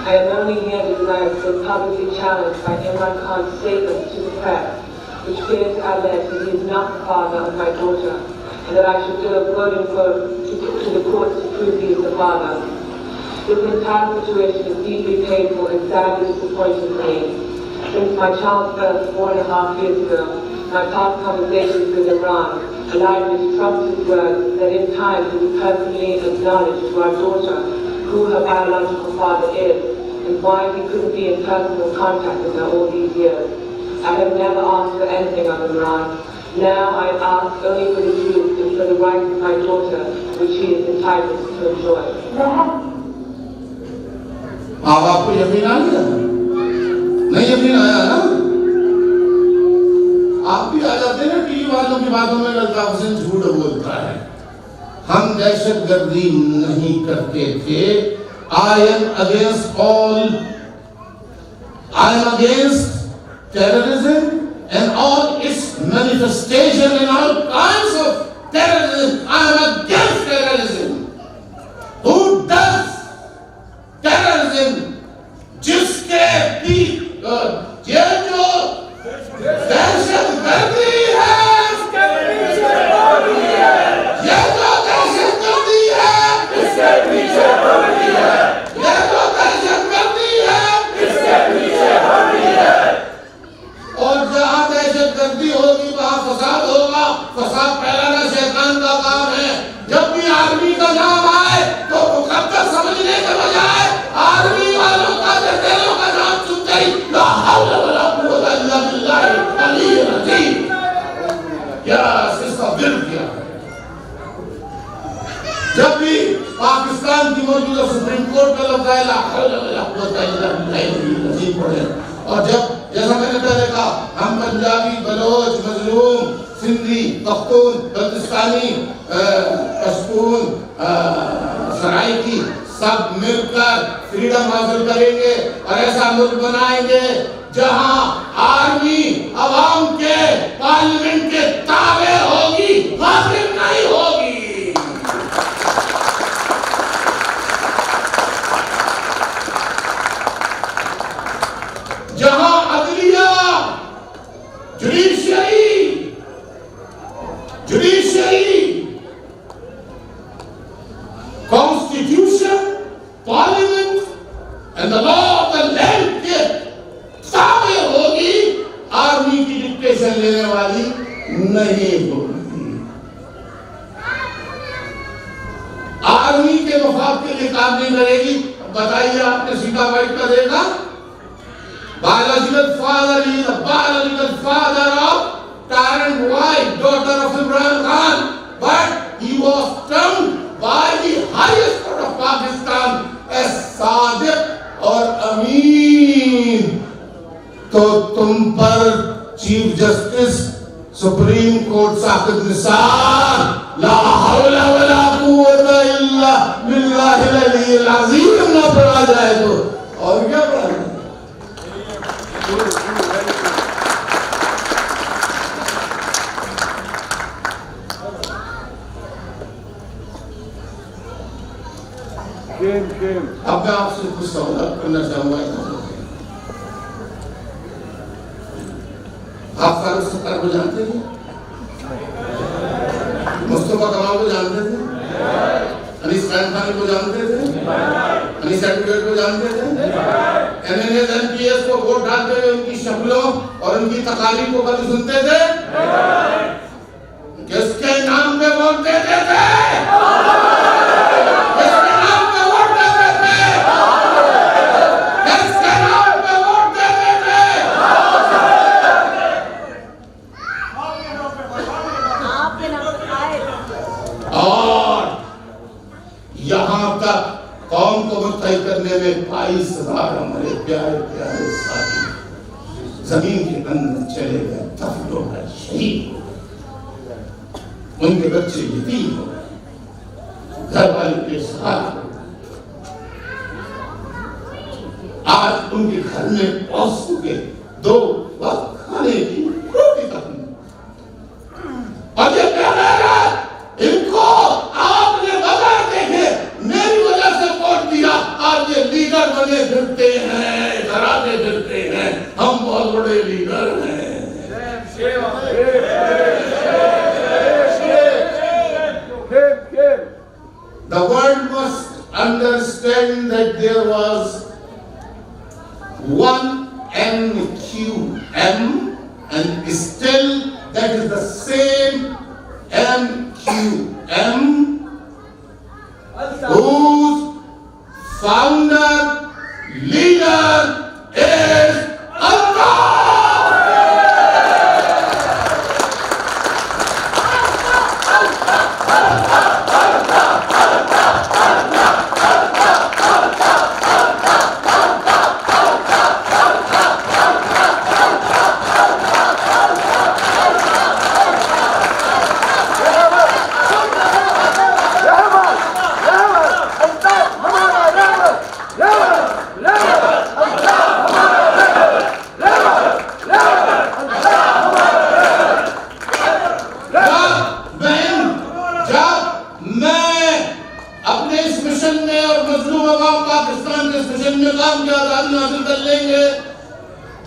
I am only here tonight to publicly challenge by Imran Khan's statement to the press, which bears alleged that he is not the father of my daughter. and that I should do a burden to the courts to prove he is the father. This entire situation is deeply painful and sadly disappointing me. Since my child's birth 4.5 years ago, my past conversations with Imran allowed me to trust his words that in time he would personally acknowledge to our daughter who her biological father is and why he couldn't be in personal contact with her all these years. I have never asked for anything of Imran. Now I ask only for the truth and for the rights of my daughter, which he is entitled to enjoy. अब आपको यकीन आ गया? नहीं यकीन आया ना? आप भी आ जाते हैं टीवी वालों की बातों में अल्ताफ हुसैन झूठ बोलता है। हम दहशतगर्दी नहीं करते थे। I am against terrorism and all its manifestation and all kinds of terrorism. I am against terrorism. Who does terrorism? जिसके भी ये जो दहशतगर्दी है, ये जो दहशतगर्दी है, इसके पीछे हम ही है। ये जो दहशतगर्दी है, इसके पीछे हम ही है। और जहाँ दहशतगर्दी होगी वहाँ फसाद होगा। फसाद फैलाना शैतान का काम है। जब भी आर्मी का नाम आए तो मुकद्दस समझने के बजाय आर्मी वालों का जनरलों का नाम सुनते ही ला हौला वला कुव्वता इल्ला बिल्लाहिल अलीय्यिल अज़ीम। यस, इसका विरोध किया। जब भी पाकिस्तान की मौजूदा सुप्रीम कोर्ट का लफ्ज़ आए ला हौला वला कुव्वता इल्ला बिल्लाहिल अज़ीम पढ़े, और जब जैसा मैंने पहले कहा, हम पंजाबी, बलोच, मजलूम, सिंधी, पख्तून, बल्तिस्तानी, पश्तून, सराइकी सब मिलकर फ्रीडम हासिल करेंगे और ऐसा मुल्क बनाएंगे जहां आर्मी अवाम के पार्लियामेंट के ताबे होगी, गाफिल नहीं होगी। जहां अदलिया, judiciary, constitution, parliament and the law of the land के ताबे होगी, आर्मी की डिक्टेशन लेने वाली नहीं होगी। आर्मी के मफाद के लिए काम नहीं करेगी। बताइए, आपने सीधा वाइट का देखा? Biological father is the biological father of tyrant wife, daughter of Imran Khan, but he was termed by the highest court of Pakistan as Sadiq और अमीन। तो तुम पर chief justice supreme court Saqib Nisar ला हौला वला कुव्वता इल्ला बिल्लाहिल अलीय्यिल अज़ीम ना पढ़ा जाए तो और क्या पढ़ा जाए? अब मैं आपसे कुछ सवाल करना चाहूंगा। आप फारूक सत्तार को जानते थे? मुस्तफा कमाल को जानते थे? अनीस खान को जानते थे? अनीस एडवोकेट को जानते थे? एमएनएस एमपीएस को वोट डालते हुए उनकी शक्लों और उनकी तकारीर को कभी सुनते थे? किसके नाम पे वोट देते थे? कौम को मुत्तहिद करने में 22,000 हमारे प्यारे प्यारे साथी जमीन के अंदर चले गए, दफन हो गए, शहीद हो गए, उनके बच्चे यतीम हो गए, घर वाले के साथ। आज उनके घर में पहुंच चुके 2 वक्त खाने की रोटी तक नहीं। और ये इनको आपने बगैर देखे मेरी वजह से वोट दिया, आज ये लीडर बने फिरते हैं, डराते फिरते हैं, हम बहुत बड़े लीडर हैं। there was one MQM, and still that is the same MQM whose founder, leader is Allah.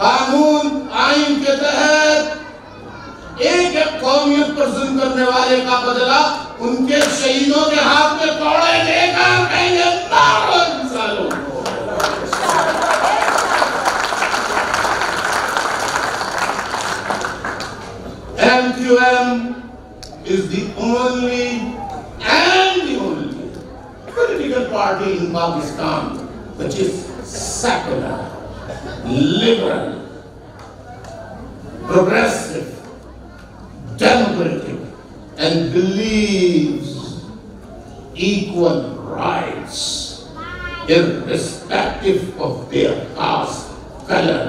कानून आइन के तहत एक एक कौमियत पर जुल्म करने वाले का बदला उनके शहीदों के हाथ में कौड़े देकर कहेंगे इंसानों। MQM is the only political party in Pakistan which is secular, liberal, progressive, democratic, and believes equal rights irrespective of their caste, color,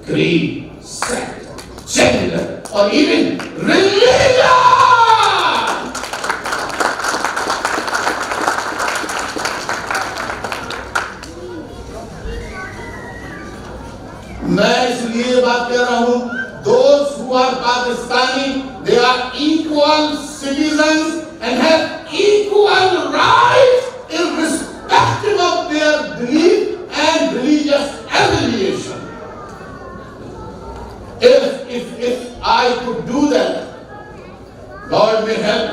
creed, sex, gender, or even religion. मैं इसलिए बात कर रहा हूं, those who are Pakistani, they are equal citizens and have equal rights irrespective of their belief and religious affiliation. If I could do that, God may help.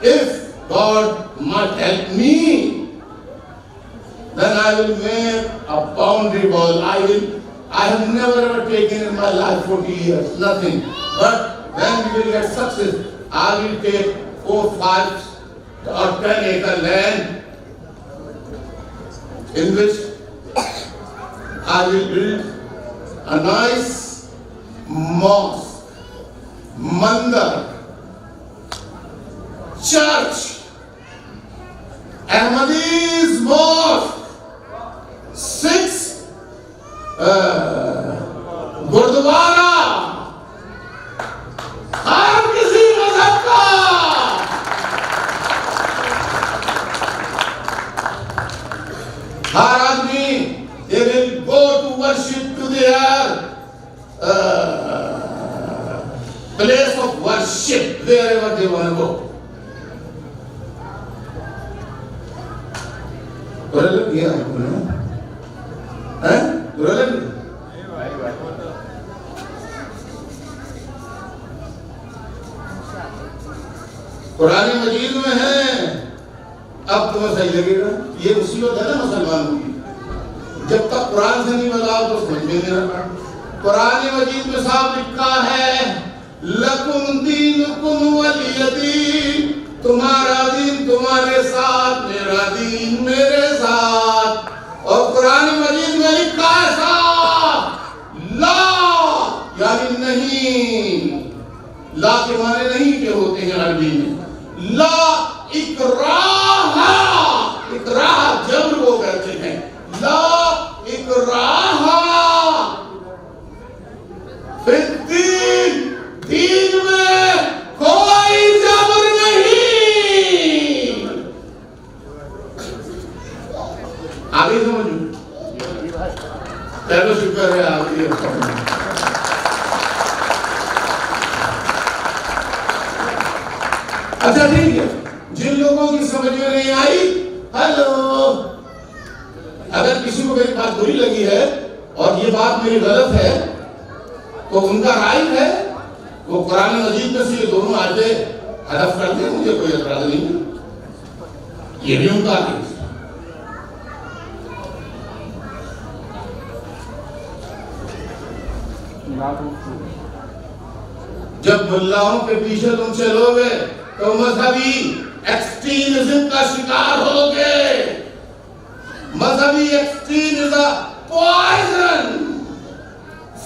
If God might help me, then I will make a boundary wall. I have never ever taken in my life 40 years, nothing. But when we will get success, I will take 4, 5 or 10 acre land in which I will build a nice mosque, mandir, church, Ahmadis mosque, 6 gurdwara, हर किसी मजहब का हर आदमी they will go to worship to their place of worship wherever they want to go. बुरा लग गया आपको ना? हैं? बुरा लग गया? कुरान मजीद में है, अब तुम्हें सही लगेगा। ये मुसीबत है ना मुसलमानों की, जब तक कुरान से नहीं बताओ तो समझ में नहीं आता। कुरान मजीद में साफ लिखा है, लकुम दीनुकुम वलिय दीन, तुम्हारा दीन तुम्हारे साथ, मेरा दीन मेरे साथ। और कुरान मजीद में लिखा है साफ, ला यानी नहीं, ला के माने नहीं के होते हैं अरबी में, ला इकराह, इकराह जबर को कहते हैं, ला इकराह फिद्दीन, दीन में कोई जबर नहीं। आगे समझो, चलो शुक्र है आगे। अच्छा ठीक है, जिन लोगों की समझ में नहीं आई, हेलो, अगर किसी को मेरी बात बुरी लगी है और ये बात मेरी गलत है तो उनका राइट है, वो कुरान मजीद में से ये दोनों आयतें हदफ कर दें, मुझे कोई एतराज नहीं है, ये भी उनका राइट है। जब मुल्लाओं के पीछे तुम चलोगे तो मजहबी एक्सट्रीमिज्म का शिकार होगे। मजहबी extremism poison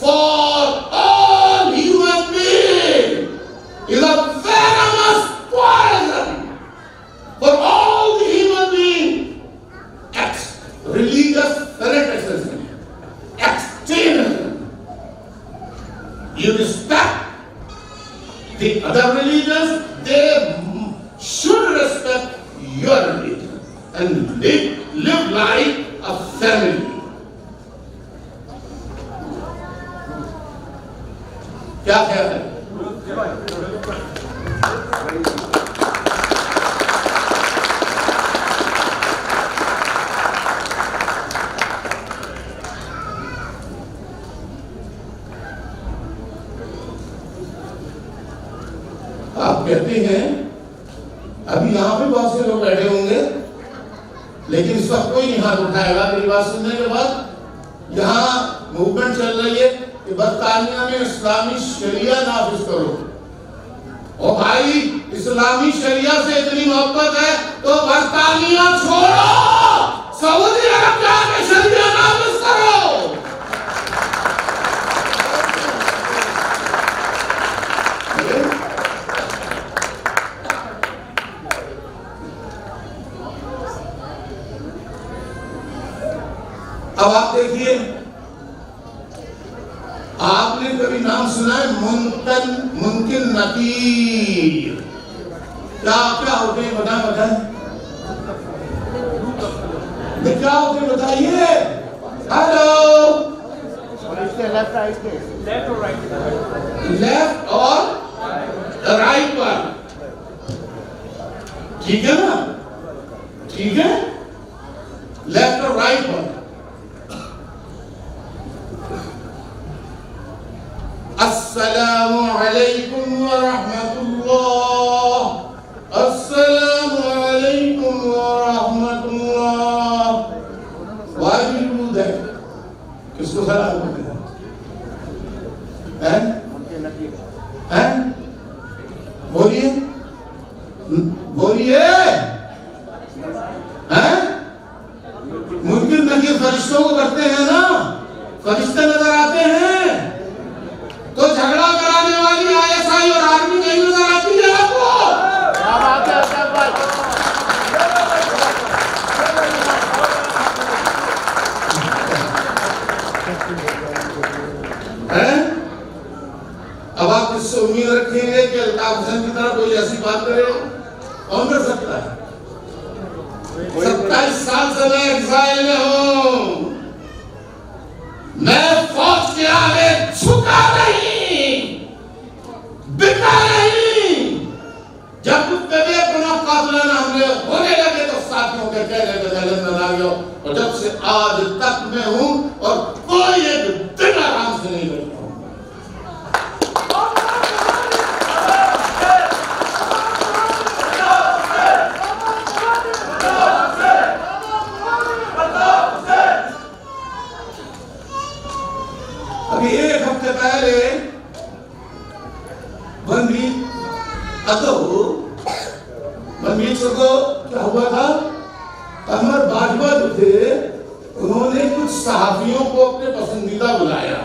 for all human being is a venomous poison for all the human beings. Religious fanaticism, extremism. You respect the other religions, they should respect your religion and live like a family. क्या ख्याल है? आप कहते हैं अभी यहाँ पे बहुत से लोग बैठे होंगे, लेकिन इस वक्त कोई नहीं हाथ उठाएगा मेरी बात सुनने के बाद। यहाँ मूवमेंट चल रही है कि बरतानिया में इस्लामी शरिया नाफिज करो। ओ भाई, इस्लामी शरिया से इतनी मोहब्बत है तो बरतानिया छोड़ो, सऊदी अरब जाके शरिया नाफिज करो। अब आप देखिए, आपने कभी नाम सुना है मुमकिन नकीर? क्या होते हैं बताएं? क्या होते हैं बताइए। हेलो, लेफ्ट और राइट पर, ठीक है ना? ठीक है, लेफ्ट और राइट पर। अस्सलामु अलैकुम व रहमतुल्लाह, अस्सलामु अलैकुम व रहमतुल्लाह। वाजिब है, किसको सलाम करते हैं? हैं? बोलिए बोलिए। हैं? मुमकिन नकीर फरिश्तों को करते हैं ना, फरिश्ते नजर आते हैं, तो झगड़ा कराने वाली आईएसआई और आर्मी नहीं नजर आती है आपको? क्या बात है अशरफ भाई? हैं? अब आप इससे उम्मीद रखेंगे कि अल्ताफ हुसैन की तरह कोई ऐसी बात करे? कौन कर सकता है? 27 साल से मैं एग्जाइल में हूं, मैं फौज के आगे झुका नहीं, बिका नहीं। जब कुत्ते बेपनाह कातिलाना हमले होने लगे तो साथियों के कहने पे जलन आ गया, और जब से आज तक मैं हूं और कोई एक दिन आराम से नहीं बैठा हूं। अभी एक हफ्ते पहले मनमीत को क्या हुआ था? अमर बाजवा जो थे, उन्होंने कुछ सहाफियों को अपने पसंदीदा बुलाया,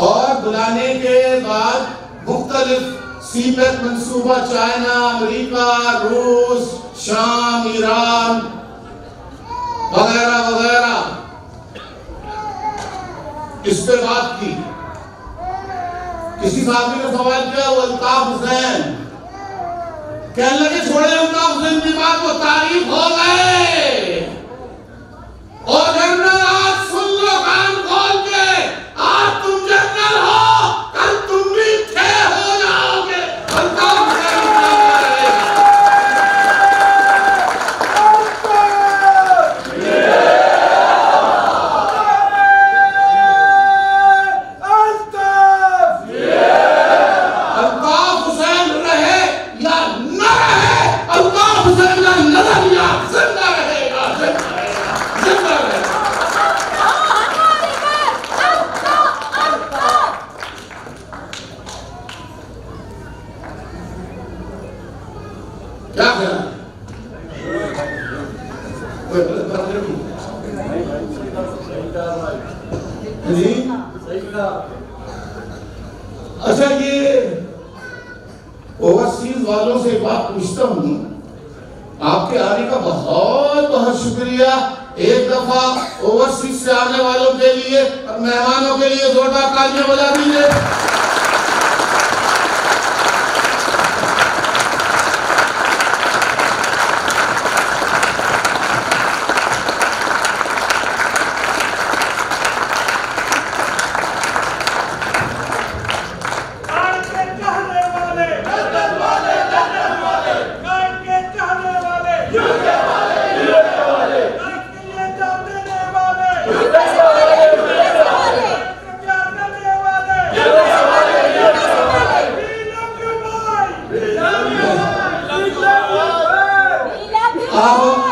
और बुलाने के बाद मुख्तलिफ सीपेक मंसूबा, चाइना, अमेरिका, रूस, शाम, ईरान वगैरह वगैरह, इस पे बात की। किसी साथी ने सवाल किया, वो अल्ताफ हुसैन कहने लगे, छोड़े अल्ताफ हुसैन की बात, वो तारीफ हो गए। और जनरल आज सुन लो कान खोल के, आज तुम जनरल हो, कल तुम भी थे हो जाओगे। अल्ताफ हुसैन जी अच्छा, ये ओवरसीज वालों से एक बात पूछता हूँ, आपके आने का बहुत बहुत शुक्रिया। एक दफा ओवरसीज से आने वालों के लिए और मेहमानों के लिए जोरदार तालियां बजा दीजिए।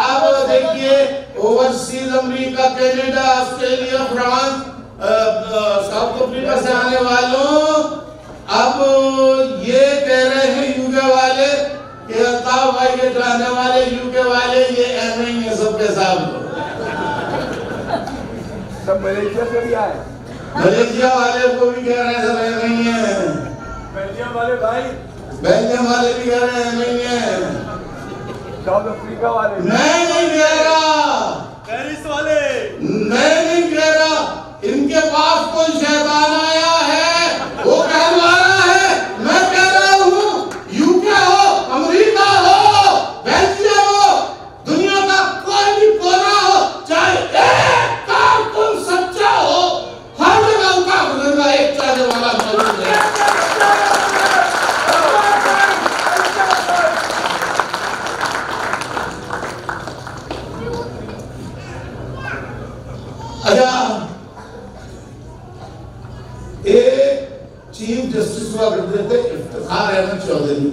अब देखिए, overseas America, Canada, Australia, France, south Africa से आने वालों, अब ये कह रहे हैं यूके वाले कि अल्ताफ भाई के जाने वाले यूके वाले ये ऐसे ही है सबके साथ। सब मलेशिया से भी आए, मलेशिया वाले को भी कह रहे हैं सब ऐसे ही है, बेल्जियम वाले भाई, बेल्जियम वाले भी कह रहे हैं नहीं है, साउथ अफ्रीका वाले, मैं नहीं कह रहा, पेरिस वाले, मैं नहीं कह रहा, इनके पास कोई शैतान आया है वो कहलवा रहा है। मैं कह रहा हूँ यूके हो, अमेरिका हो, बेल्जियम हो, दुनिया का कोई भी कोना हो, चाहे एक कारकुन सच्चा हो, हर जगह उनका गुजरना एक चाहने वाला मौजूद है। अच्छा, एक चीफ जस्टिस हुआ करते थे इफ्तिखार अहमद चौधरी,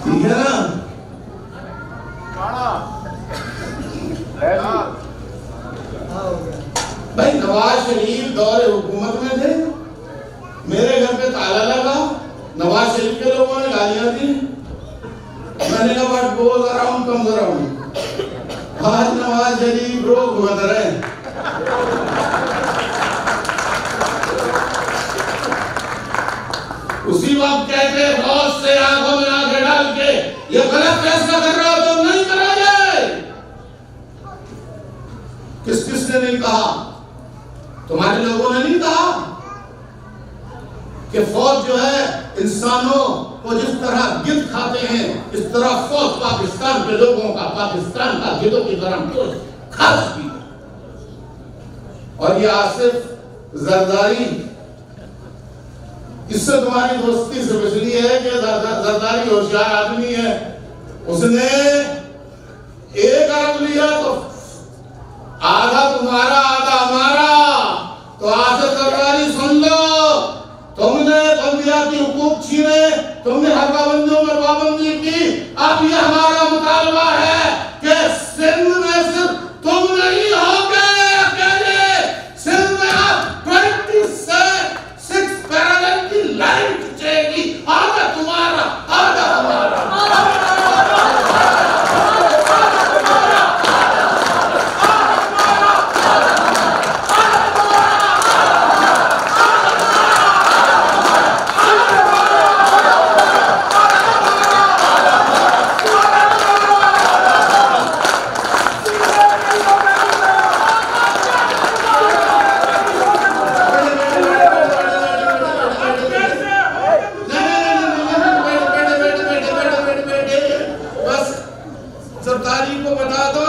ठीक है ना? भाई नवाज शरीफ दौरे हुकूमत में थे, मेरे घर पे ताला लगा, नवाज शरीफ के लोगों ने गालियां दी, मैंने कहा what goes around comes around, आज नवाज शरीफ रोज घूमते रहे। उसी वक्त कहते बहुत से आंखों में आंखें डाल के ये गलत फैसला कर रहा हो तो नहीं करा जाए। किस किसने नहीं कहा? तुम्हारे लोगों ने नहीं कहा कि फौज जो है इंसानों को जिस तरह गिद्ध खाते हैं, इस तरह फौज पाकिस्तान के लोगों का, पाकिस्तान का गिद्धों की तरह खास की। और ये आसिफ जरदारी, इससे तुम्हारी दोस्ती से इसलिए है कि जरदारी होशियार आदमी है, उसने 1 अरब लिया तो आधा तुम्हारा आधा हमारा। तो आसिफ जरदारी सुन लो, तुमने बंदियाती हुकूक छीने, तुमने हर पाबंदियों में पाबंदी की, अब ये हमारा मुतालबा है कि सिंध में सिर्फ तुम नहीं होगे अकेले, सिंध में अब 26 पैरेलल की लाइन खींचेगी, आधा तुम्हारा आधा हमारा। सरदारी को बता दो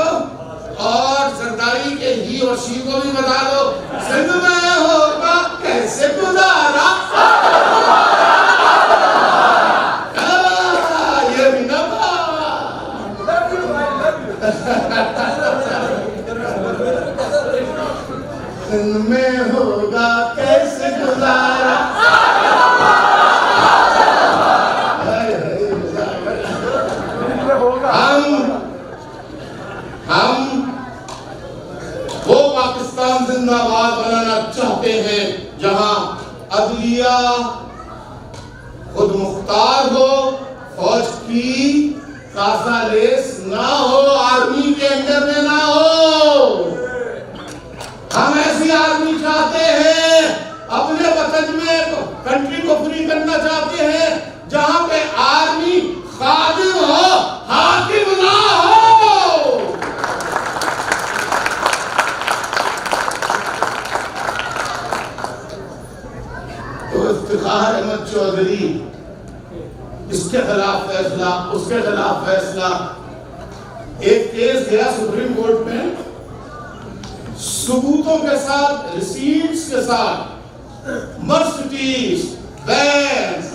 और सरदारी के ही और शी को भी बता दो, सिंध में होगा कैसे गुजारा। ये भी ना सिंध में होगा कैसे गुजारा। हम वो पाकिस्तान जिंदाबाद बनाना चाहते हैं जहां अदलिया खुद मुख्तार हो, फौज की कासालेस ना हो, आर्मी के अंडर में ना हो। हम ऐसी आर्मी चाहते हैं, अपने वतन में कंट्री को फ्री करना चाहते हैं जहां पे आर्मी खादिम हो, हाकिम ना हो। तो इफ्तिखार अहमद चौधरी, इसके खिलाफ फैसला, उसके खिलाफ फैसला। एक केस गया सुप्रीम कोर्ट में, सबूतों के साथ, रिसीट्स के साथ, मर्सिडीज, बैंस,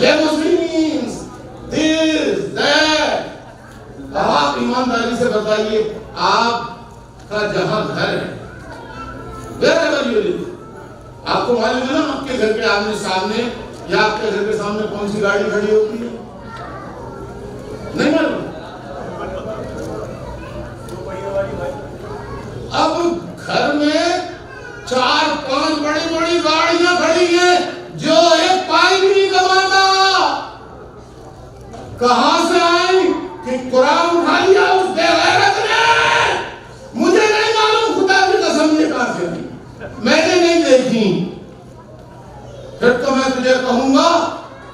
लेमोजीन्स, दिस दैट। आप ईमानदारी से बताइए, आपका जहां घर है, wherever you live, आपको मालूम है ना आपके घर के आमने सामने या आपके घर के सामने कौन सी गाड़ी खड़ी होती है? नहीं मालूम। अब घर में 4-5 बड़ी बड़ी गाड़ियां खड़ी हैं जो एक पाई भी नहीं कमाता। कहां से आई कि कुरान उठा लिया उस बेगैरत ने? मुझे नहीं मालूम, खुदा की कसम ये कहां से आई, मैंने नहीं देखी। फिर तो मैं तुझे कहूंगा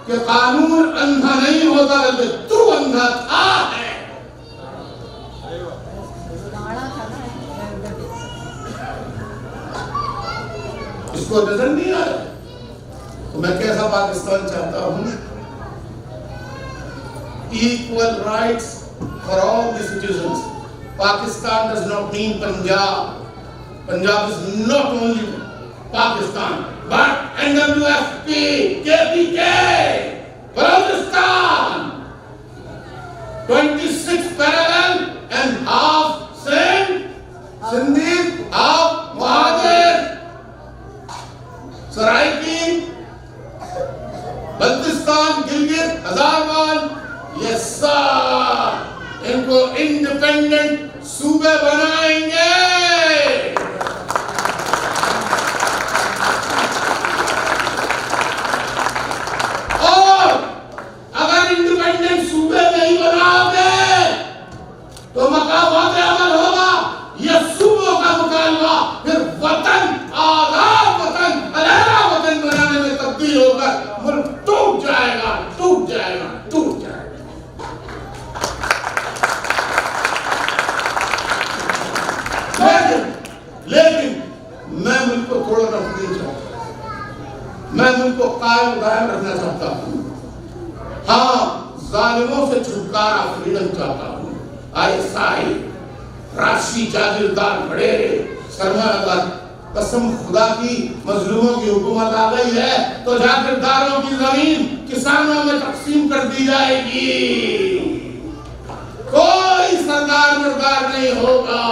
कि कानून अंधा नहीं होता, बल्कि तू अंधा था है। इसको नजर नहीं आया तो मैं कैसा पाकिस्तान चाहता हूं? Equal rights for all the citizens. Pakistan does not mean Punjab. Punjab is not only Pakistan, but NWFP, KPK, Balochistan, 26 parallel and half Sindh, Sindhi, half Muhajir, Saraiki, Baltistan, Gilgit, Hazarwan, yes sir, इनको independent सूबे बनाएंगे। और अगर independent सूबे नहीं बनाओगे तो मकामात अमल होगा, यह सूबों का मुकाबला फिर वतन, आजाद वतन, अलहदा वतन बनाने में तब्दील होकर मुल्क टूट जाएगा, टूट जाएगा, टूट जाएगा। लेकिन मैं मुल्क को तोड़ना नहीं चाहता, मैं मुल्क को कायम दायम रखना चाहता हूँ। हाँ, जालिमों से छुटकारा, फ्रीडम चाहता हूँ। आईएसआई, राशि जागीरदार, बड़े सरमायादार, कसम खुदा की मजलूमों की हुकूमत आ गई है तो जागीरदारों की जमीन किसानों में तकसीम कर दी जाएगी। कोई सरदार मुर्दार नहीं होगा,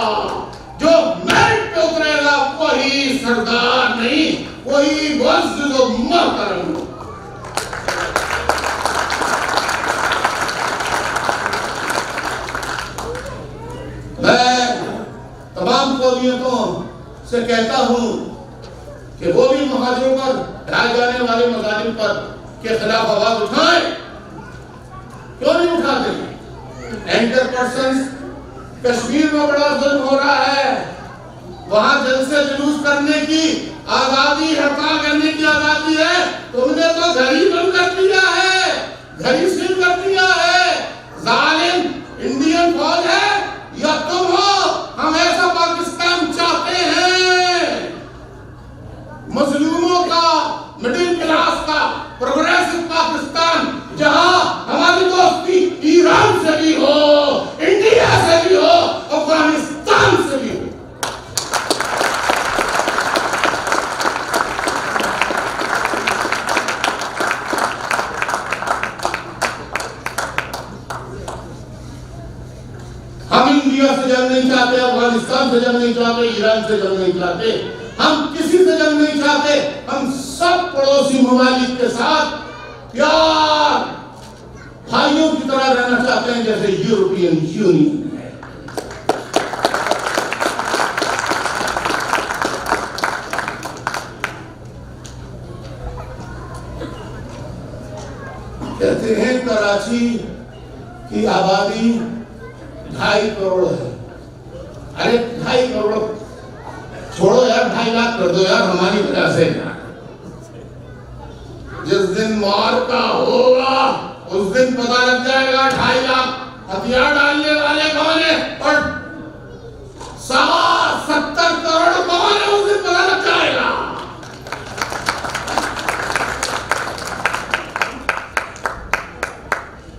जो मेरिट पे उतरेगा वही सरदार नहीं, वही मुअज़्ज़िज़ व मुहतरम। मैं तमाम कौमियतों से कहता हूं कि वो भी मुहाजिरों पर ढाए जाने वाले मज़ालिम पर के खिलाफ आवाज उठाएं। क्यों नहीं उठाते? एंकर पर्सन्स, कश्मीर में बड़ा जुल्म हो रहा है, वहां जलसे जुलूस करने की आजादी, हड़ताल करने की आजादी है, तुमने तो घर ही बंद कर दिया है, घर ही सील कर दिया है। जालिम इंडियन फौज है या तुम हो? हम ऐसा पाकिस्तान चाहते हैं, मजलूमों का, मिडिल क्लास का, प्रोग्रेसिव पाकिस्तान, जहां हमारी दोस्ती ईरान से भी हो, इंडिया से भी हो, अफगानिस्तान से भी हो। हम इंडिया से जंग नहीं चाहते, अफगानिस्तान से जंग नहीं चाहते, ईरान से जंग नहीं चाहते, हम किसी से जंग नहीं चाहते। हम सब पड़ोसी ममालिक के साथ प्यार, भाइयों की तरह रहना चाहते हैं, जैसे यूरोपियन यूनियन है। कहते हैं कराची की आबादी 2.5 करोड़ है। अरे 2.5 करोड़ छोड़ो यार, 2.5 लाख कर दो यार हमारी वजह से। जिस दिन मार्का होगा उस दिन पता लग जाएगा 2.5 लाख हथियार डालने वाले कौन है और 70 करोड़ कौन है, उस दिन पता लग जाएगा।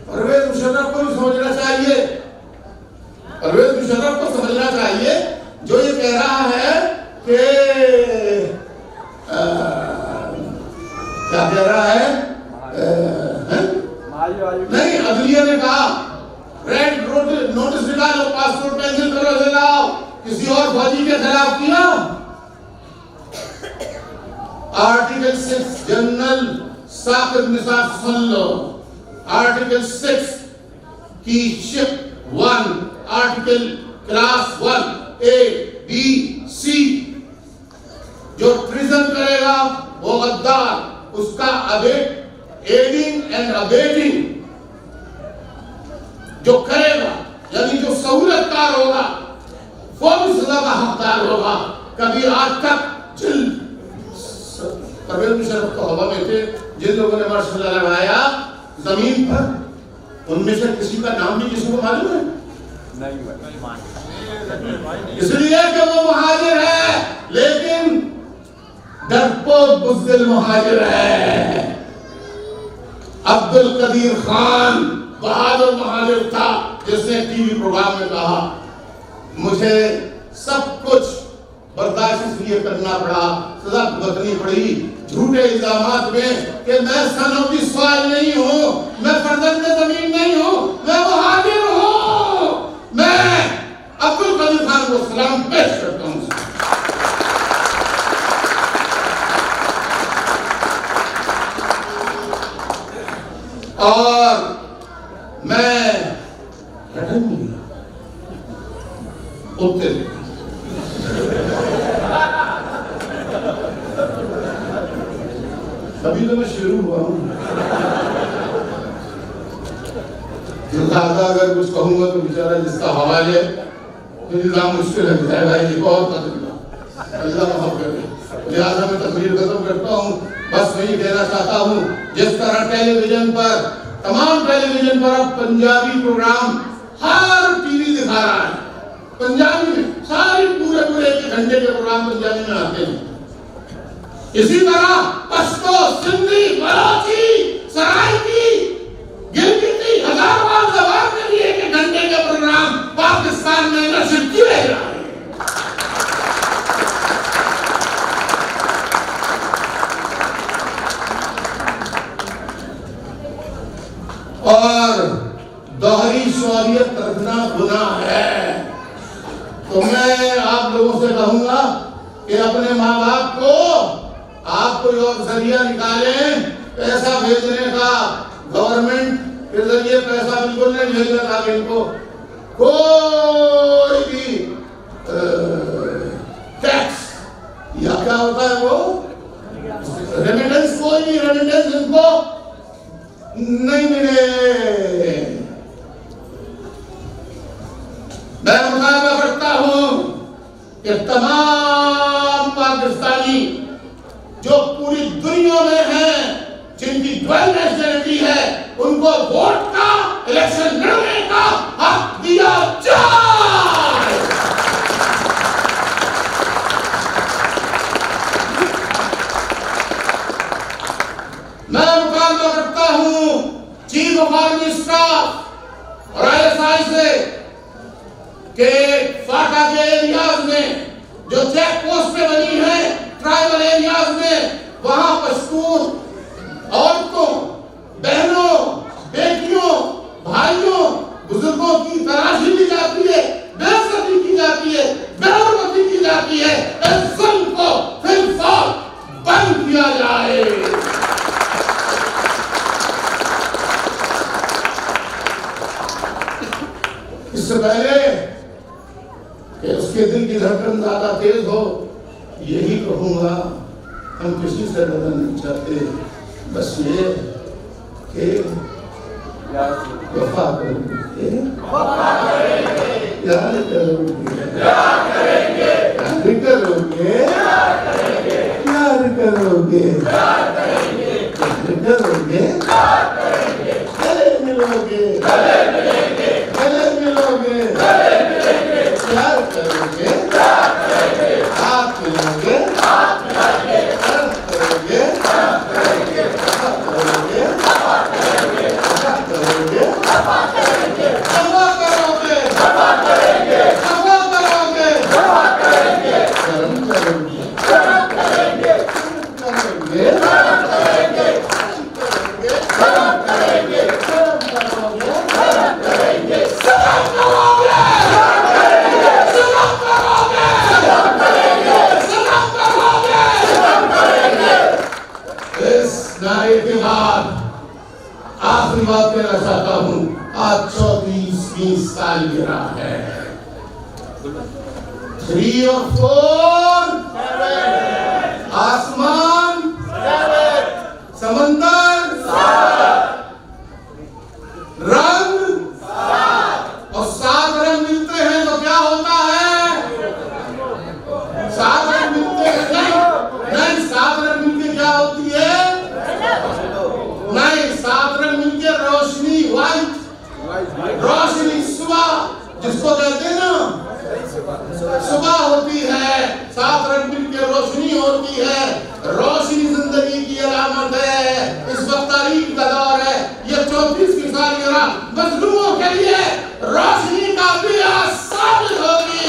परवेज मुशर्रफ को भी समझना चाहिए, परवेज मुशर्रफ को समझना चाहिए जो ये कह रहा है कि क्या कह रहा है, नहीं अदलिया ने कहा रेड नोटिस निकालो, पासपोर्ट कैंसिल करो, ले लाओ, किसी और फौजी के खिलाफ किया। आर्टिकल 6 जनरल साकिब निसार सुन लो, आर्टिकल 6 की ship 1, article class 1 A B C, जो ट्रिजन करेगा वो गद्दार, उसका एडिंग एंड अबेटिंग जो करेगा, यानी जो सहूलतकार होगा वो भी सजा का हकदार होगा। कभी आज तक परवेज मुशर्रफ तो हवा में थे, जिन लोगों ने मार्शल लगाया जमीन पर, उनमें से किसी का नाम भी किसी को मालूम है? नहीं। इसलिए कि वो मुहाजिर है, लेकिन डरपोक बुज़दिल मुहाजिर है। अब्दुल कदीर खान बहादुर मुहाजिर था, जिसने टीवी प्रोग्राम में कहा मुझे सब कुछ बर्दाश्त इसलिए करना पड़ा, सजा भुगतनी पड़ी झूठे इल्जामात में कि मैं सनों की सवाल नहीं हूँ, मैं फर्जंद जमीन नहीं हूँ, मैं मुहाजिर हूँ। मैं अब्दुल कदीर खान को सलाम पेश करता हूँ। और मैं उत्तर अभी तो मैं शुरू हुआ हूं, ज्यादा अगर कुछ कहूंगा तो बेचारा जिसका हवाले तो निजाम मुश्किल लग जाएगा। ये बहुत अल्लाह माफ करे। लिहाजा मैं तकरीर खत्म करता हूँ। बस वही कहना चाहता हूँ, जिस तरह टेलीविजन पर, तमाम टेलीविजन पर अब पंजाबी प्रोग्राम हर टीवी दिखा रहा है, पंजाबी में सारे पूरे 1 घंटे के प्रोग्राम पंजाबी में आते हैं। इसी तरह पश्तो, सिंधी, बलोची, सराइकी, गिलगिती, हजारवाल जबान के लिए 1 घंटे के प्रोग्राम पाकिस्तान में नशर किए जा रहे हैं। और दोहरी शौरियत रखना गुनाह है। तो मैं आप लोगों से कहूंगा कि अपने माँ बाप को आप कोई और जरिया निकालें पैसा भेजने का। गवर्नमेंट के जरिए पैसा बिल्कुल नहीं भेजना था इनको। कोई भी टैक्स या क्या होता है वो रेमिटेंस, कोई भी रेमिटेंस इनको नहीं मिले। मैं मुतालबा करता हूं कि तमाम पाकिस्तानी जो पूरी दुनिया में हैं, जिनकी ड्वेल नेशनलिटी है, उनको वोट का, इलेक्शन लड़ने का हक दिया जाए। मैं मुतालबा करता हूं चीफ ऑफ आर्मी स्टाफ और ISI से कि फाटा के एरियाज में जो चेक पोस्ट पे बनी है, ट्राइबल एरियाज में, वहां पश्तून औरतों, बहनों, बेटियों, भाइयों, बुजुर्गों की तलाशी ली जाती है, बेइज्जती की जाती है, बेहरमती की जाती है। इस जुल्म को फिलहाल बंद किया जाए। इससे पहले कि उसके दिल की धड़कन ज्यादा तेज हो, यही कहूंगा, हम किसी से डरना नहीं चाहते। बस ये कि प्यार से वफा करोगे, प्यार करोगे, प्यार करोगे, प्यार करोगे, प्यार करोगे, गले मिलोगे, गले मिलोगे, प्यार करोगे, हाथ मिलोगे, अर्थ करोगे, क्षमा करोगे, क्षमा करोगे, कर्म करोगे, इस नारे के बाद आखिरी बात कहना चाहता हूं। आज 34वीं सालगिरह है। 3 और 4 आसमान, समंदर, रंग और 7 रंग मिलते हैं तो क्या होता है? 7 रंग मिलते हैं नहीं 7 रंग मिलके क्या होती है? नहीं 7 रंग मिलके रोशनी, व्हाइट रोशनी, सुबह जिसको कहते हैं ना सुबह होती है। 7 रंग मिलके रोशनी होती है। रोशनी जिंदगी की अलामत है। इस वक्त तारीख का दौर है। ये 34वीं सालगिरह मजलूमों के लिए रोशनी का भी साबित होगी।